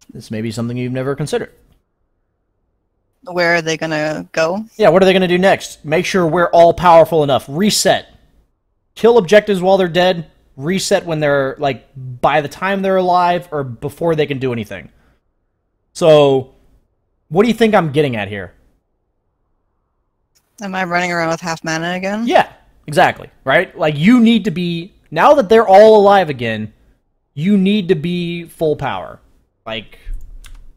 S1: This may be something you've never considered.
S2: Where are they gonna go?
S1: Yeah, what are they gonna do next? Make sure we're all powerful enough. Reset. Kill objectives while they're dead. Reset when they're, by the time they're alive or before they can do anything. So, what do you think I'm getting at here?
S2: Am I running around with half mana again?
S1: Yeah, exactly, right? You need to be, now that they're all alive again, you need to be full power.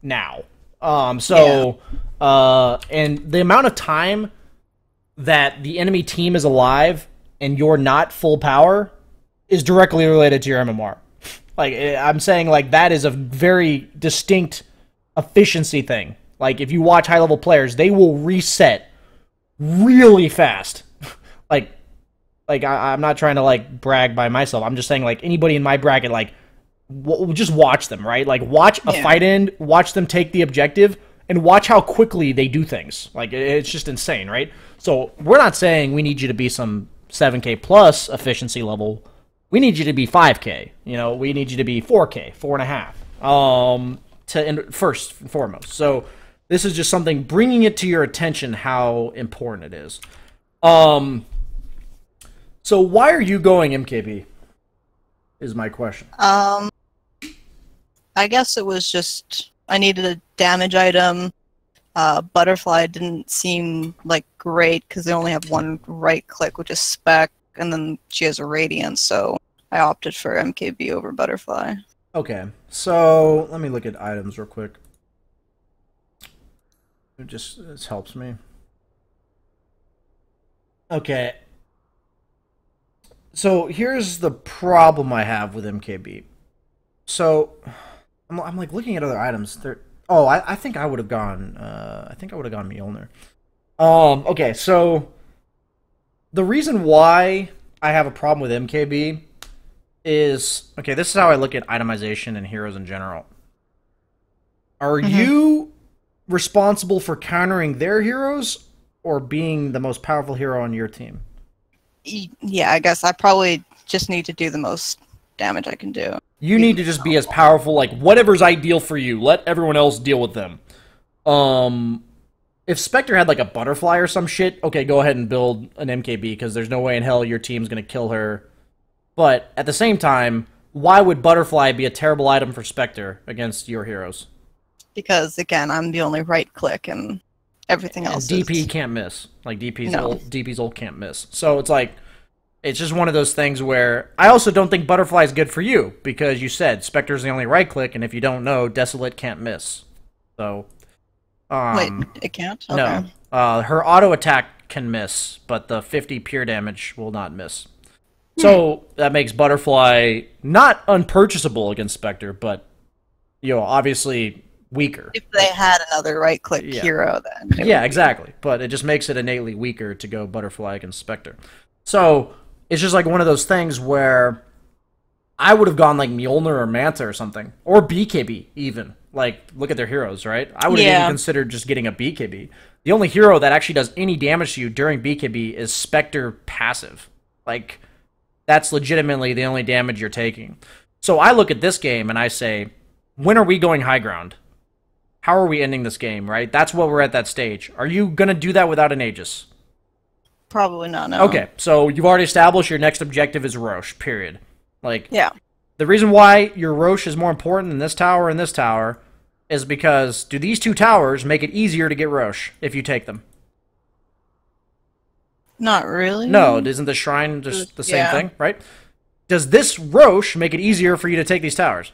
S1: Now. And the amount of time that the enemy team is alive and you're not full power is directly related to your MMR. I'm saying, that is a very distinct efficiency thing. If you watch high-level players, they will reset really fast. I'm not trying to, brag by myself. I'm just saying, anybody in my bracket, just watch them, right? Watch a fight end, watch them take the objective, and watch how quickly they do things. It's just insane, right? So, we're not saying we need you to be some 7K plus efficiency level. We need you to be 5K. We need you to be 4K, 4.5. First and foremost. So, this is just something, bringing it to your attention how important it is. So, why are you going MKB? Is my question.
S2: I guess it was just I needed a damage item. Butterfly didn't seem great because they only have one right click, which is spec, and then she has a radiant, so I opted for MKB over Butterfly.
S1: Okay, so let me look at items real quick. This helps me. Okay. So here's the problem I have with MKB. So I'm looking at other items. I think I would have gone. I think I would have gone Mjolnir. Okay, so the reason why I have a problem with MKB is, okay, this is how I look at itemization and heroes in general. Are you responsible for countering their heroes or being the most powerful hero on your team?
S2: Yeah, I guess I probably just need to do the most damage I can do.
S1: You need to just be as powerful, whatever's ideal for you. Let everyone else deal with them. If Spectre had, a butterfly or some shit, okay, go ahead and build an MKB, because there's no way in hell your team's going to kill her. But, at the same time, why would butterfly be a terrible item for Spectre against your heroes?
S2: Because, again, I'm the only right click, and everything else
S1: DP can't miss. DP's ult can't miss. So, it's just one of those things where I also don't think Butterfly is good for you, because you said Spectre's the only right click, and if you don't know, Desolate can't miss. So,
S2: wait, it can't? Okay.
S1: No. Her auto attack can miss, but the 50 pure damage will not miss. So that makes Butterfly not unpurchasable against Spectre, but obviously weaker.
S2: If they had another right click hero, then
S1: yeah, exactly. But it just makes it innately weaker to go Butterfly against Spectre. So it's just one of those things where I would have gone Mjolnir or Manta or something, or BKB even. Look at their heroes, right? I would have even considered just getting a BKB. The only hero that actually does any damage to you during BKB is Spectre passive. That's legitimately the only damage you're taking. So I look at this game and I say, when are we going high ground? How are we ending this game, right? That's what we're at that stage. Are you going to do that without an Aegis?
S2: Probably not, no.
S1: Okay, so you've already established your next objective is Roche, period. Like,
S2: Yeah.
S1: the reason why your Roche is more important than this tower and this tower is because do these two towers make it easier to get Roche if you take them?
S2: Not really.
S1: No, isn't the shrine just the same
S2: Yeah.
S1: thing, right? Does this Roche make it easier for you to take these towers?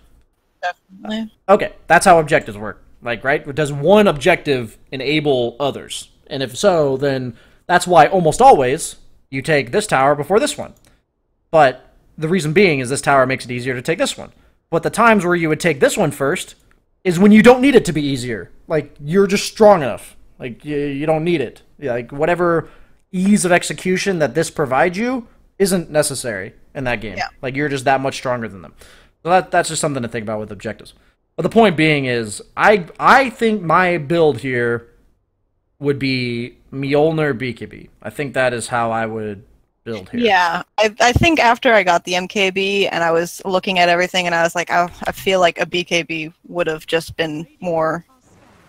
S2: Definitely.
S1: Okay, that's how objectives work. Like, right? Does one objective enable others? And if so, then that's why almost always you take this tower before this one. But the reason being is this tower makes it easier to take this one. But the times where you would take this one first is when you don't need it to be easier. Like, you're just strong enough. Like, you don't need it. Like, whatever ease of execution that this provides you isn't necessary in that game.
S2: Yeah.
S1: Like, you're just that much stronger than them. So that's just something to think about with objectives. But the point being is, I think my build here would be Mjolnir BKB. I think that is how I would build here.
S2: Yeah, I think after I got the MKB and I was looking at everything and I was like, I feel like a BKB would have just been more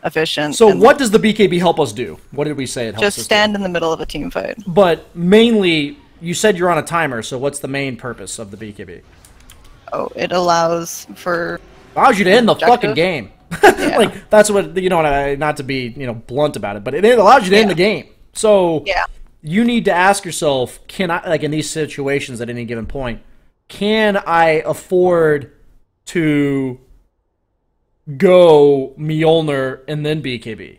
S2: efficient.
S1: So
S2: and
S1: what does the BKB help us do? What did we say it helps us
S2: just stand in the middle of a team fight.
S1: do? But mainly, you said you're on a timer, so what's the main purpose of the BKB?
S2: Oh, it allows for
S1: Allows you to end the fucking
S2: Objective?
S1: game.
S2: Yeah.
S1: Like, that's what, you know, not to be, blunt about it, but it allows you to end the game. So,
S2: Yeah.
S1: you need to ask yourself, can I, like in these situations at any given point, can I afford to go Mjolnir and then BKB?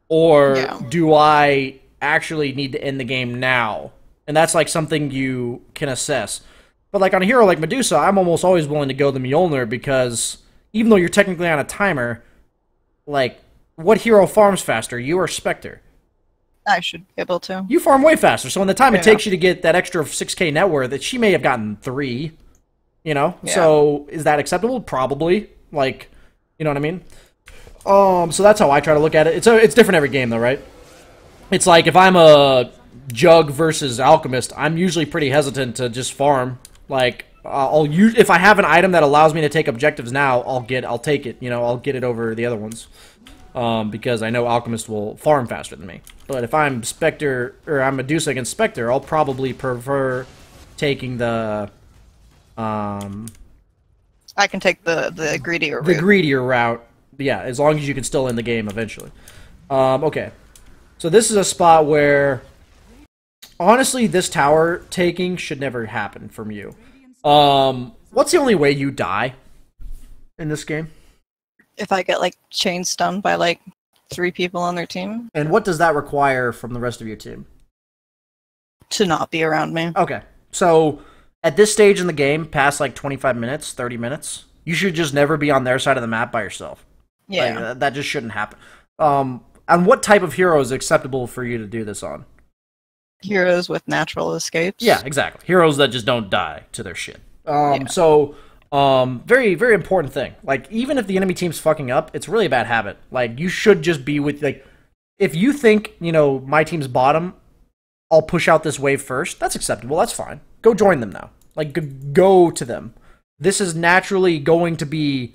S1: Or
S2: Yeah.
S1: do I actually need to end the game now? And that's like something you can assess. But like on a hero like Medusa, I'm almost always willing to go the Mjolnir because even though you're technically on a timer, like, what hero farms faster, you or Spectre?
S2: I should be able to.
S1: You farm way faster, so in the time it
S2: Yeah.
S1: takes you to get that extra 6k net worth, that she may have gotten 3,
S2: Yeah.
S1: So is that acceptable? Probably. Like, you know what I mean? So that's how I try to look at it. It's different every game though, right? It's like if I'm a Jug versus Alchemist, I'm usually pretty hesitant to just farm. Like, I'll use, if I have an item that allows me to take objectives now, I'll take it. I'll get it over the other ones. Because I know Alchemist will farm faster than me. But if I'm Spectre, or I'm Medusa against Spectre, I'll probably prefer taking the,
S2: I can take the greedier route.
S1: the greedier route. Yeah, as long as you can still end the game eventually. Okay. So this is a spot where, honestly, this tower taking should never happen from you. What's the only way you die in this game?
S2: If I get like chain stunned by like 3 people on their team,
S1: And what does that require from the rest of your team?
S2: to not be around me.
S1: Okay. So, at this stage in the game, past like 25 minutes, 30 minutes, you should just never be on their side of the map by yourself.
S2: Yeah.
S1: Like, that just shouldn't happen. And what type of hero is acceptable for you to do this on?
S2: Heroes with natural escapes.
S1: Yeah, exactly. Heroes that just don't die to their shit.
S2: Yeah.
S1: So, very, very important thing. Like, even if the enemy team's fucking up, it's really a bad habit. Like, you should just be with, like, if you think, my team's bottom, I'll push out this wave first, that's acceptable, that's fine. Go join them now. Like, go to them. This is naturally going to be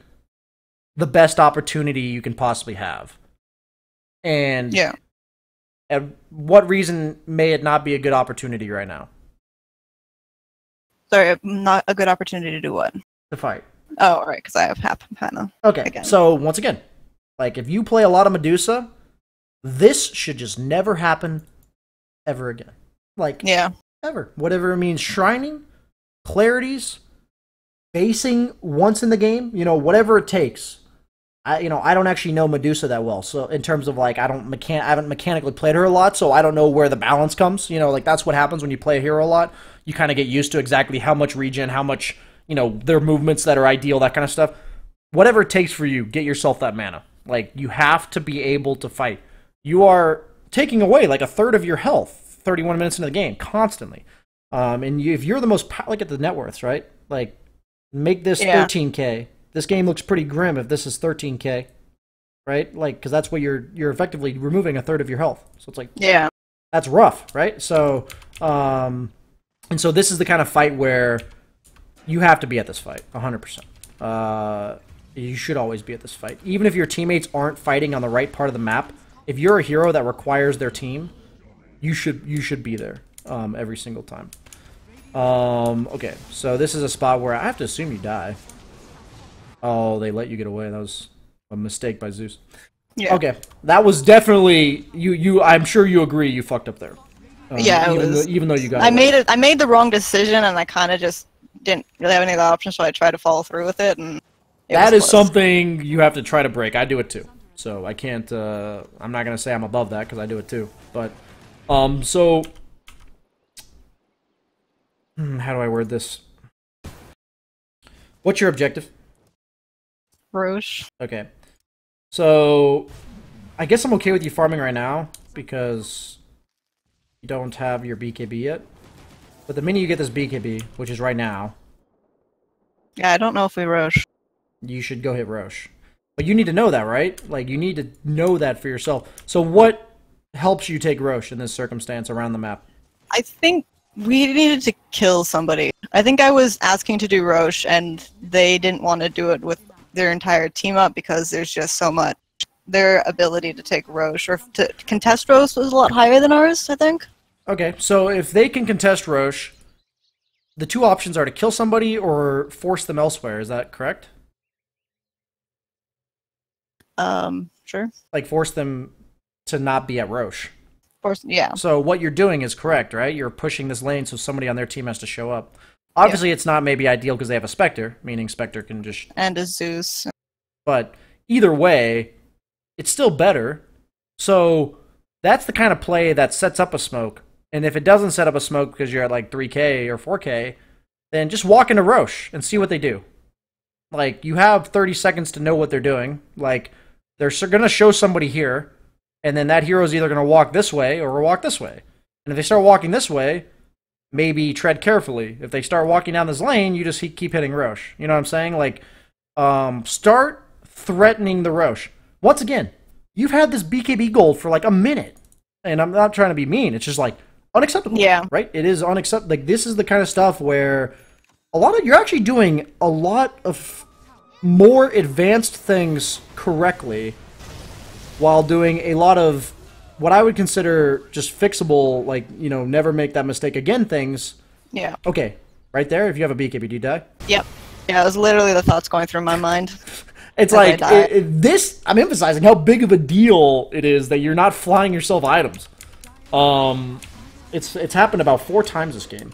S1: the best opportunity you can possibly have. And
S2: Yeah.
S1: at what reason may it not be a good opportunity right now
S2: Sorry, not a good opportunity to do what?
S1: to fight?
S2: Oh, right, because I have half mana.
S1: Okay,
S2: Again.
S1: so once again, like if you play a lot of Medusa, this should just never happen ever again. Like,
S2: Yeah.
S1: ever. Whatever it means, shrining, clarities, basing once in the game, whatever it takes. I don't actually know Medusa that well, so in terms of like, I haven't mechanically played her a lot, so I don't know where the balance comes. Like that's what happens when you play a hero a lot. You kind of get used to exactly how much regen, how much, their movements that are ideal, that kind of stuff. Whatever it takes for you, get yourself that mana. Like, you have to be able to fight. You are taking away like a third of your health 31 minutes into the game, constantly. And if you're the most, look at the net worths, right? Like, make this 13k. This game looks pretty grim if this is 13k, right? Like, because that's what you're effectively removing a third of your health. So it's like,
S2: Yeah.
S1: that's rough, right? So, and so this is the kind of fight where you have to be at this fight, 100%. You should always be at this fight. Even if your teammates aren't fighting on the right part of the map, if you're a hero that requires their team, You should be there every single time. Okay, so this is a spot where I have to assume you die. Oh, they let you get away. That was a mistake by Zeus.
S2: Yeah.
S1: Okay, that was definitely you. I'm sure you agree. You fucked up there.
S2: Yeah, it was.
S1: Even though you got.
S2: I made the wrong decision, and I kind of just didn't really have any other options, so I tried to follow through with it, and
S1: that is something you have to try to break. I do it too, so I can't. I'm not gonna say I'm above that because I do it too. But, so how do I word this? What's your objective?
S2: Roche.
S1: Okay. So, I guess I'm okay with you farming right now, because you don't have your BKB yet. But the minute you get this BKB, which is right now...
S2: Yeah, I don't know if we Roche.
S1: You should go hit Roche. But you need to know that, right? Like, you need to know that for yourself. So what helps you take Roche in this circumstance around the map?
S2: I think we needed to kill somebody. I think I was asking to do Roche, and they didn't want to do it with their entire team up because there's just so much. Their ability to take Roche or to contest Roche was a lot higher than ours, I think.
S1: Okay, so if they can contest Roche, the two options are to kill somebody or force them elsewhere. Is that correct?
S2: Sure.
S1: Like force them to not be at Roche.
S2: Force, yeah.
S1: So what you're doing is correct, right? You're pushing this lane so somebody on their team has to show up. Obviously, it's not maybe ideal because they have a Spectre, meaning Spectre can just...
S2: And a Zeus.
S1: But either way, it's still better. So that's the kind of play that sets up a smoke. And if it doesn't set up a smoke because you're at like 3K or 4K, then just walk into Roche and see what they do. Like, you have 30 seconds to know what they're doing. Like, they're going to show somebody here, and then that hero is either going to walk this way or walk this way. And if they start walking this way, maybe tread carefully. If they start walking down this lane, you just keep hitting Roche. You know what I'm saying? Like, start threatening the Roche. Once again, you've had this BKB gold for like a minute. And I'm not trying to be mean. It's just like unacceptable.
S2: Yeah.
S1: Right? It is unacceptable. Like, this is the kind of stuff where you're actually doing a lot of more advanced things correctly while doing a lot of what I would consider just fixable, like, you know, never make that mistake again things.
S2: Yeah.
S1: Okay, right there, if you have a BKB, do you die?
S2: Yep. Yeah, it was literally the thoughts going through my mind.
S1: It's like, this, I'm emphasizing how big of a deal it is that you're not flying yourself items. It's happened about 4 times this game.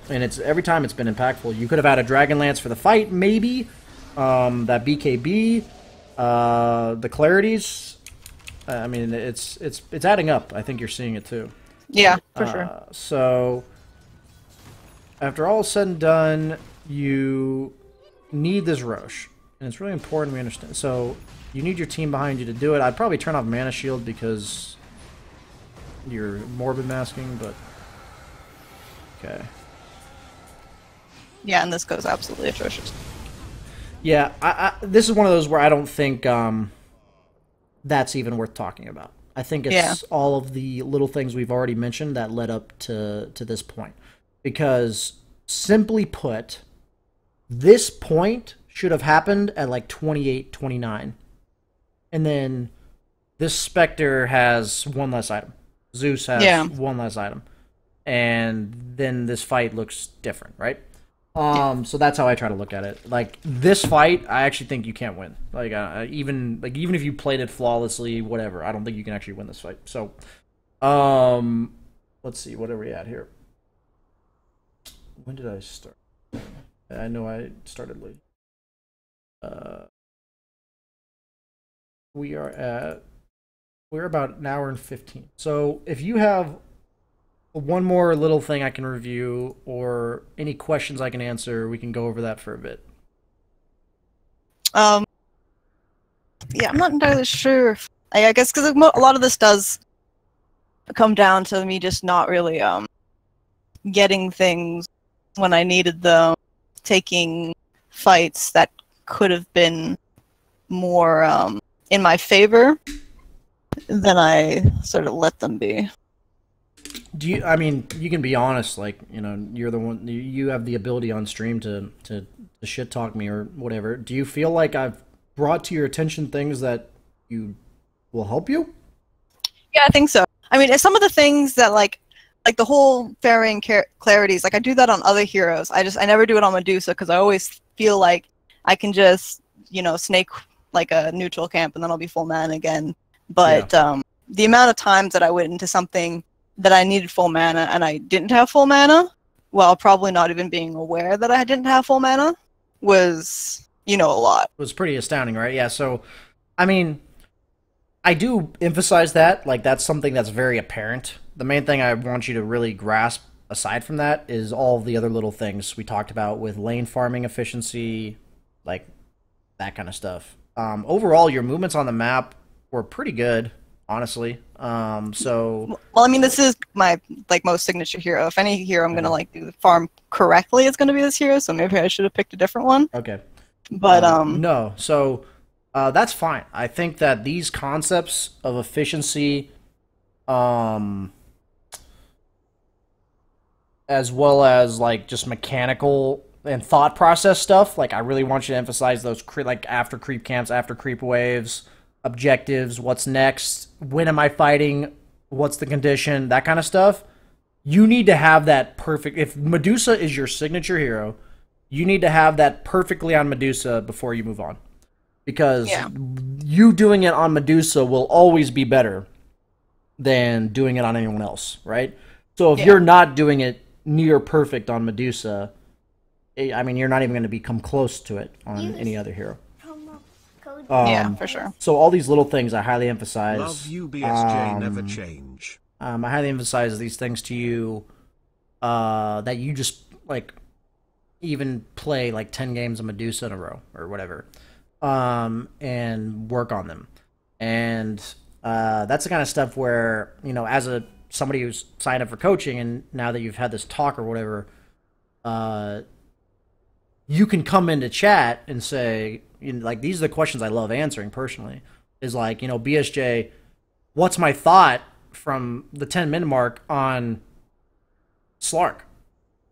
S1: And every time it's been impactful. You could have had a Dragon Lance for the fight, maybe. That BKB, the clarities. I mean, it's adding up. I think you're seeing it too.
S2: Yeah, for sure.
S1: So, after all is said and done, you need this Roche. And it's really important we understand. So, you need your team behind you to do it. I'd probably turn off Mana Shield because you're Morbid Masking, but... Okay.
S2: Yeah, and this goes absolutely atrocious.
S1: Yeah, this is one of those where I don't think that's even worth talking about. I think it's all of the little things we've already mentioned that led up to this point. Because, simply put, this point should have happened at like 28, 29. And then this Spectre has 1 less item. Zeus has 1 less item. And then this fight looks different, right? So that's how I try to look at it. Like, this fight, I actually think you can't win. Like, even if you played it flawlessly, whatever, I don't think you can actually win this fight. So, let's see, what are we at here? When did I start? I know I started late. We're about an hour and 15. So, if you have one more little thing I can review, or any questions I can answer, we can go over that for a bit.
S2: Yeah, I'm not entirely sure. I guess because a lot of this does come down to me just not really getting things when I needed them, taking fights that could have been more in my favor than I sort of let them be.
S1: I mean, you can be honest, like, you know, you're the one, you have the ability on stream to shit talk me or whatever. Do you feel like I've brought to your attention things that will help you?
S2: Yeah, I think so. I mean, some of the things that like the whole varying clarities, like I do that on other heroes. I never do it on Medusa because I always feel like I can just, you know, snake like a neutral camp and then I'll be full mana again. But the amount of times that I went into something that I needed full mana and I didn't have full mana, while probably not even being aware that I didn't have full mana, was, you know, a lot.
S1: It was pretty astounding, right? Yeah, so, I mean, I do emphasize that. Like, that's something that's very apparent. The main thing I want you to really grasp, aside from that, is all the other little things we talked about with lane farming efficiency, like, that kind of stuff. Overall, your movements on the map were pretty good, honestly. So
S2: well, I mean, this is my like most signature hero. If any hero I'm gonna like do the farm correctly, it's gonna be this hero. So maybe I should have picked a different one.
S1: Okay,
S2: but
S1: no. So that's fine. I think that these concepts of efficiency, as well as like just mechanical and thought process stuff, like I really want you to emphasize those like after creep camps, after creep waves, objectives, what's next, when am I fighting, what's the condition, that kind of stuff. You need to have that perfect. If Medusa is your signature hero, you need to have that perfectly on Medusa before you move on. Because you doing it on Medusa will always be better than doing it on anyone else, right? So if you're not doing it near perfect on Medusa, I mean, you're not even going to become close to it on any other hero.
S2: Yeah, for sure.
S1: So all these little things I highly emphasize.
S4: Love you, BSJ, never change.
S1: I highly emphasize these things to you, that you just, like, even play, like, 10 games of Medusa in a row, or whatever, and work on them. And that's the kind of stuff where, you know, as somebody who's signed up for coaching, and now that you've had this talk or whatever, you can come into chat and say, you know, like, these are the questions I love answering personally. Is like, you know, BSJ, what's my thought from the 10-minute mark on Slark?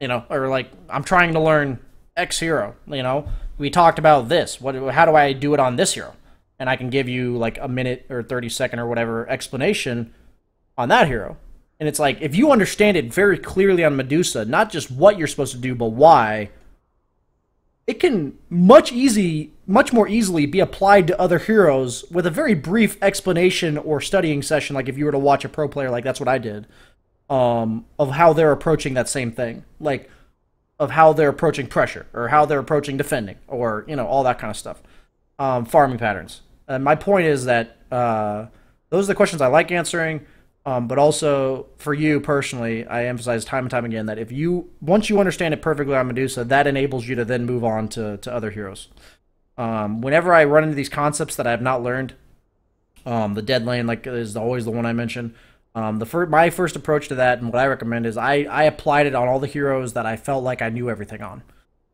S1: You know, or like, I'm trying to learn X hero. You know, we talked about this. How do I do it on this hero? And I can give you like a minute or 30-second or whatever explanation on that hero. And it's like, if you understand it very clearly on Medusa, not just what you're supposed to do, but why, it can much more easily be applied to other heroes with a very brief explanation or studying session, like if you were to watch a pro player, like that's what I did, of how they're approaching that same thing, like of how they're approaching pressure, or how they're approaching defending, or, you know, all that kind of stuff, farming patterns. And my point is that those are the questions I like answering. But also, for you personally, I emphasize time and time again that once you understand it perfectly on Medusa, that enables you to then move on to other heroes. Whenever I run into these concepts that I have not learned, the dead lane, like, is always the one I mention. My first approach to that, and what I recommend, is I applied it on all the heroes that I felt like I knew everything on,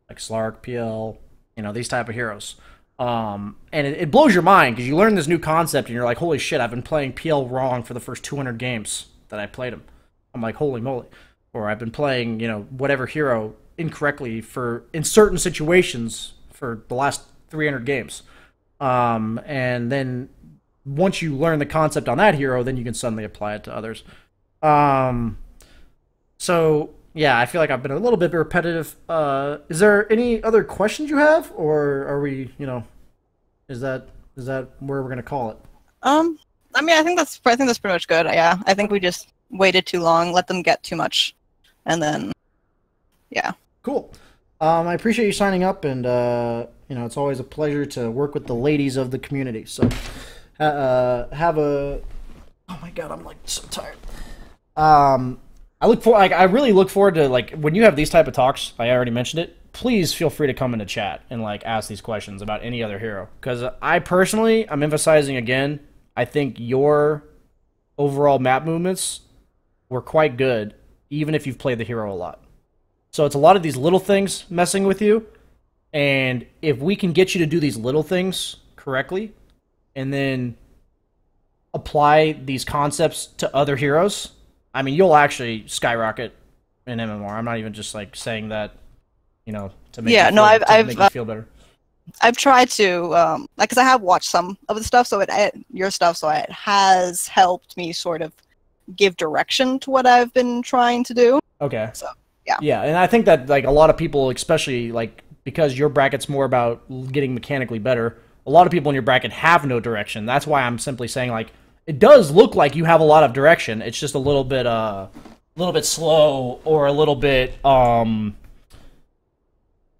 S1: like Slark, PL, you know, these type of heroes. And it blows your mind, because you learn this new concept and you're like, holy shit, I've been playing PL wrong for the first 200 games that I played him. I'm like, holy moly. Or I've been playing, you know, whatever hero incorrectly in certain situations for the last 300 games. And then once you learn the concept on that hero, then you can suddenly apply it to others. So yeah, I feel like I've been a little bit repetitive. Is there any other questions you have, or are we, you know, is that where we're gonna call it?
S2: I mean, I think that's pretty much good. Yeah, I think we just waited too long, let them get too much, and then, yeah.
S1: Cool. I appreciate you signing up, and you know, it's always a pleasure to work with the ladies of the community. So, oh my god, I'm like so tired. I really look forward to, like, when you have these type of talks. I already mentioned it. Please feel free to come into chat and, like, ask these questions about any other hero, because I personally, I'm emphasizing again, I think your overall map movements were quite good, even if you've played the hero a lot. So it's a lot of these little things messing with you, and if we can get you to do these little things correctly, and then apply these concepts to other heroes, I mean, you'll actually skyrocket in MMR. I'm not even just, like, saying that, you know, to make you feel better.
S2: I've tried to, like, because I have watched some of the stuff, so your stuff, so it has helped me sort of give direction to what I've been trying to do.
S1: Okay.
S2: So yeah.
S1: Yeah, and I think that like a lot of people, especially like because your bracket's more about getting mechanically better, a lot of people in your bracket have no direction. That's why I'm simply saying like it does look like you have a lot of direction. It's just a little bit slow or a little bit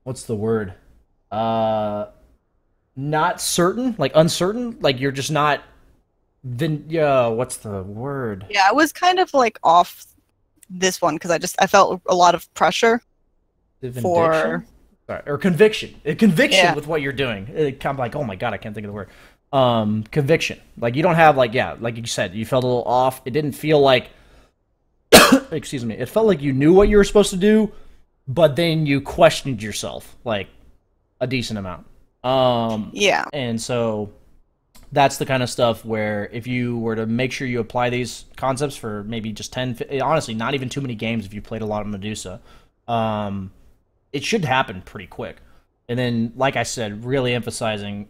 S1: what's the word? Not certain, like uncertain, like you're just not then yeah, what's the word?
S2: Yeah, I was kind of like off this one because I felt a lot of pressure for
S1: or conviction. Conviction
S2: Yeah.
S1: with what you're doing. It kind of like, oh my god, I can't think of the word. Conviction. Like you don't have like like you said, you felt a little off. It didn't feel like excuse me. It felt like you knew what you were supposed to do, but then you questioned yourself like a decent amount.
S2: Yeah.
S1: And so that's the kind of stuff where if you were to make sure you apply these concepts for maybe just 10, honestly, not even too many games if you played a lot of Medusa, it should happen pretty quick. And then, like I said, really emphasizing,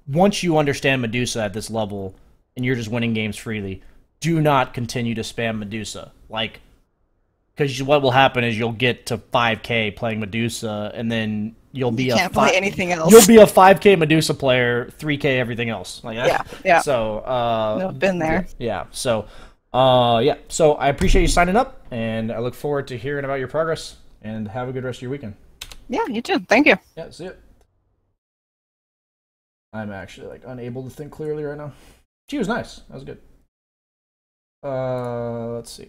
S1: once you understand Medusa at this level and you're just winning games freely, do not continue to spam Medusa. Like, because what will happen is you'll get to 5K playing Medusa, and then you'll be
S2: can't play anything else.
S1: You'll be a 5K Medusa player, 3K everything else. Like
S2: Yeah.
S1: So
S2: I've been there.
S1: Yeah. So yeah. So I appreciate you signing up, and I look forward to hearing about your progress. And have a good rest of your weekend.
S2: Yeah, you too. Thank you.
S1: Yeah. See it. I'm actually like unable to think clearly right now. She was nice. That was good. Let's see.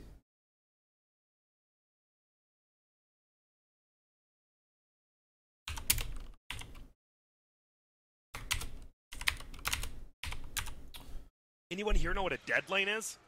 S3: Anyone here know what a dead lane is?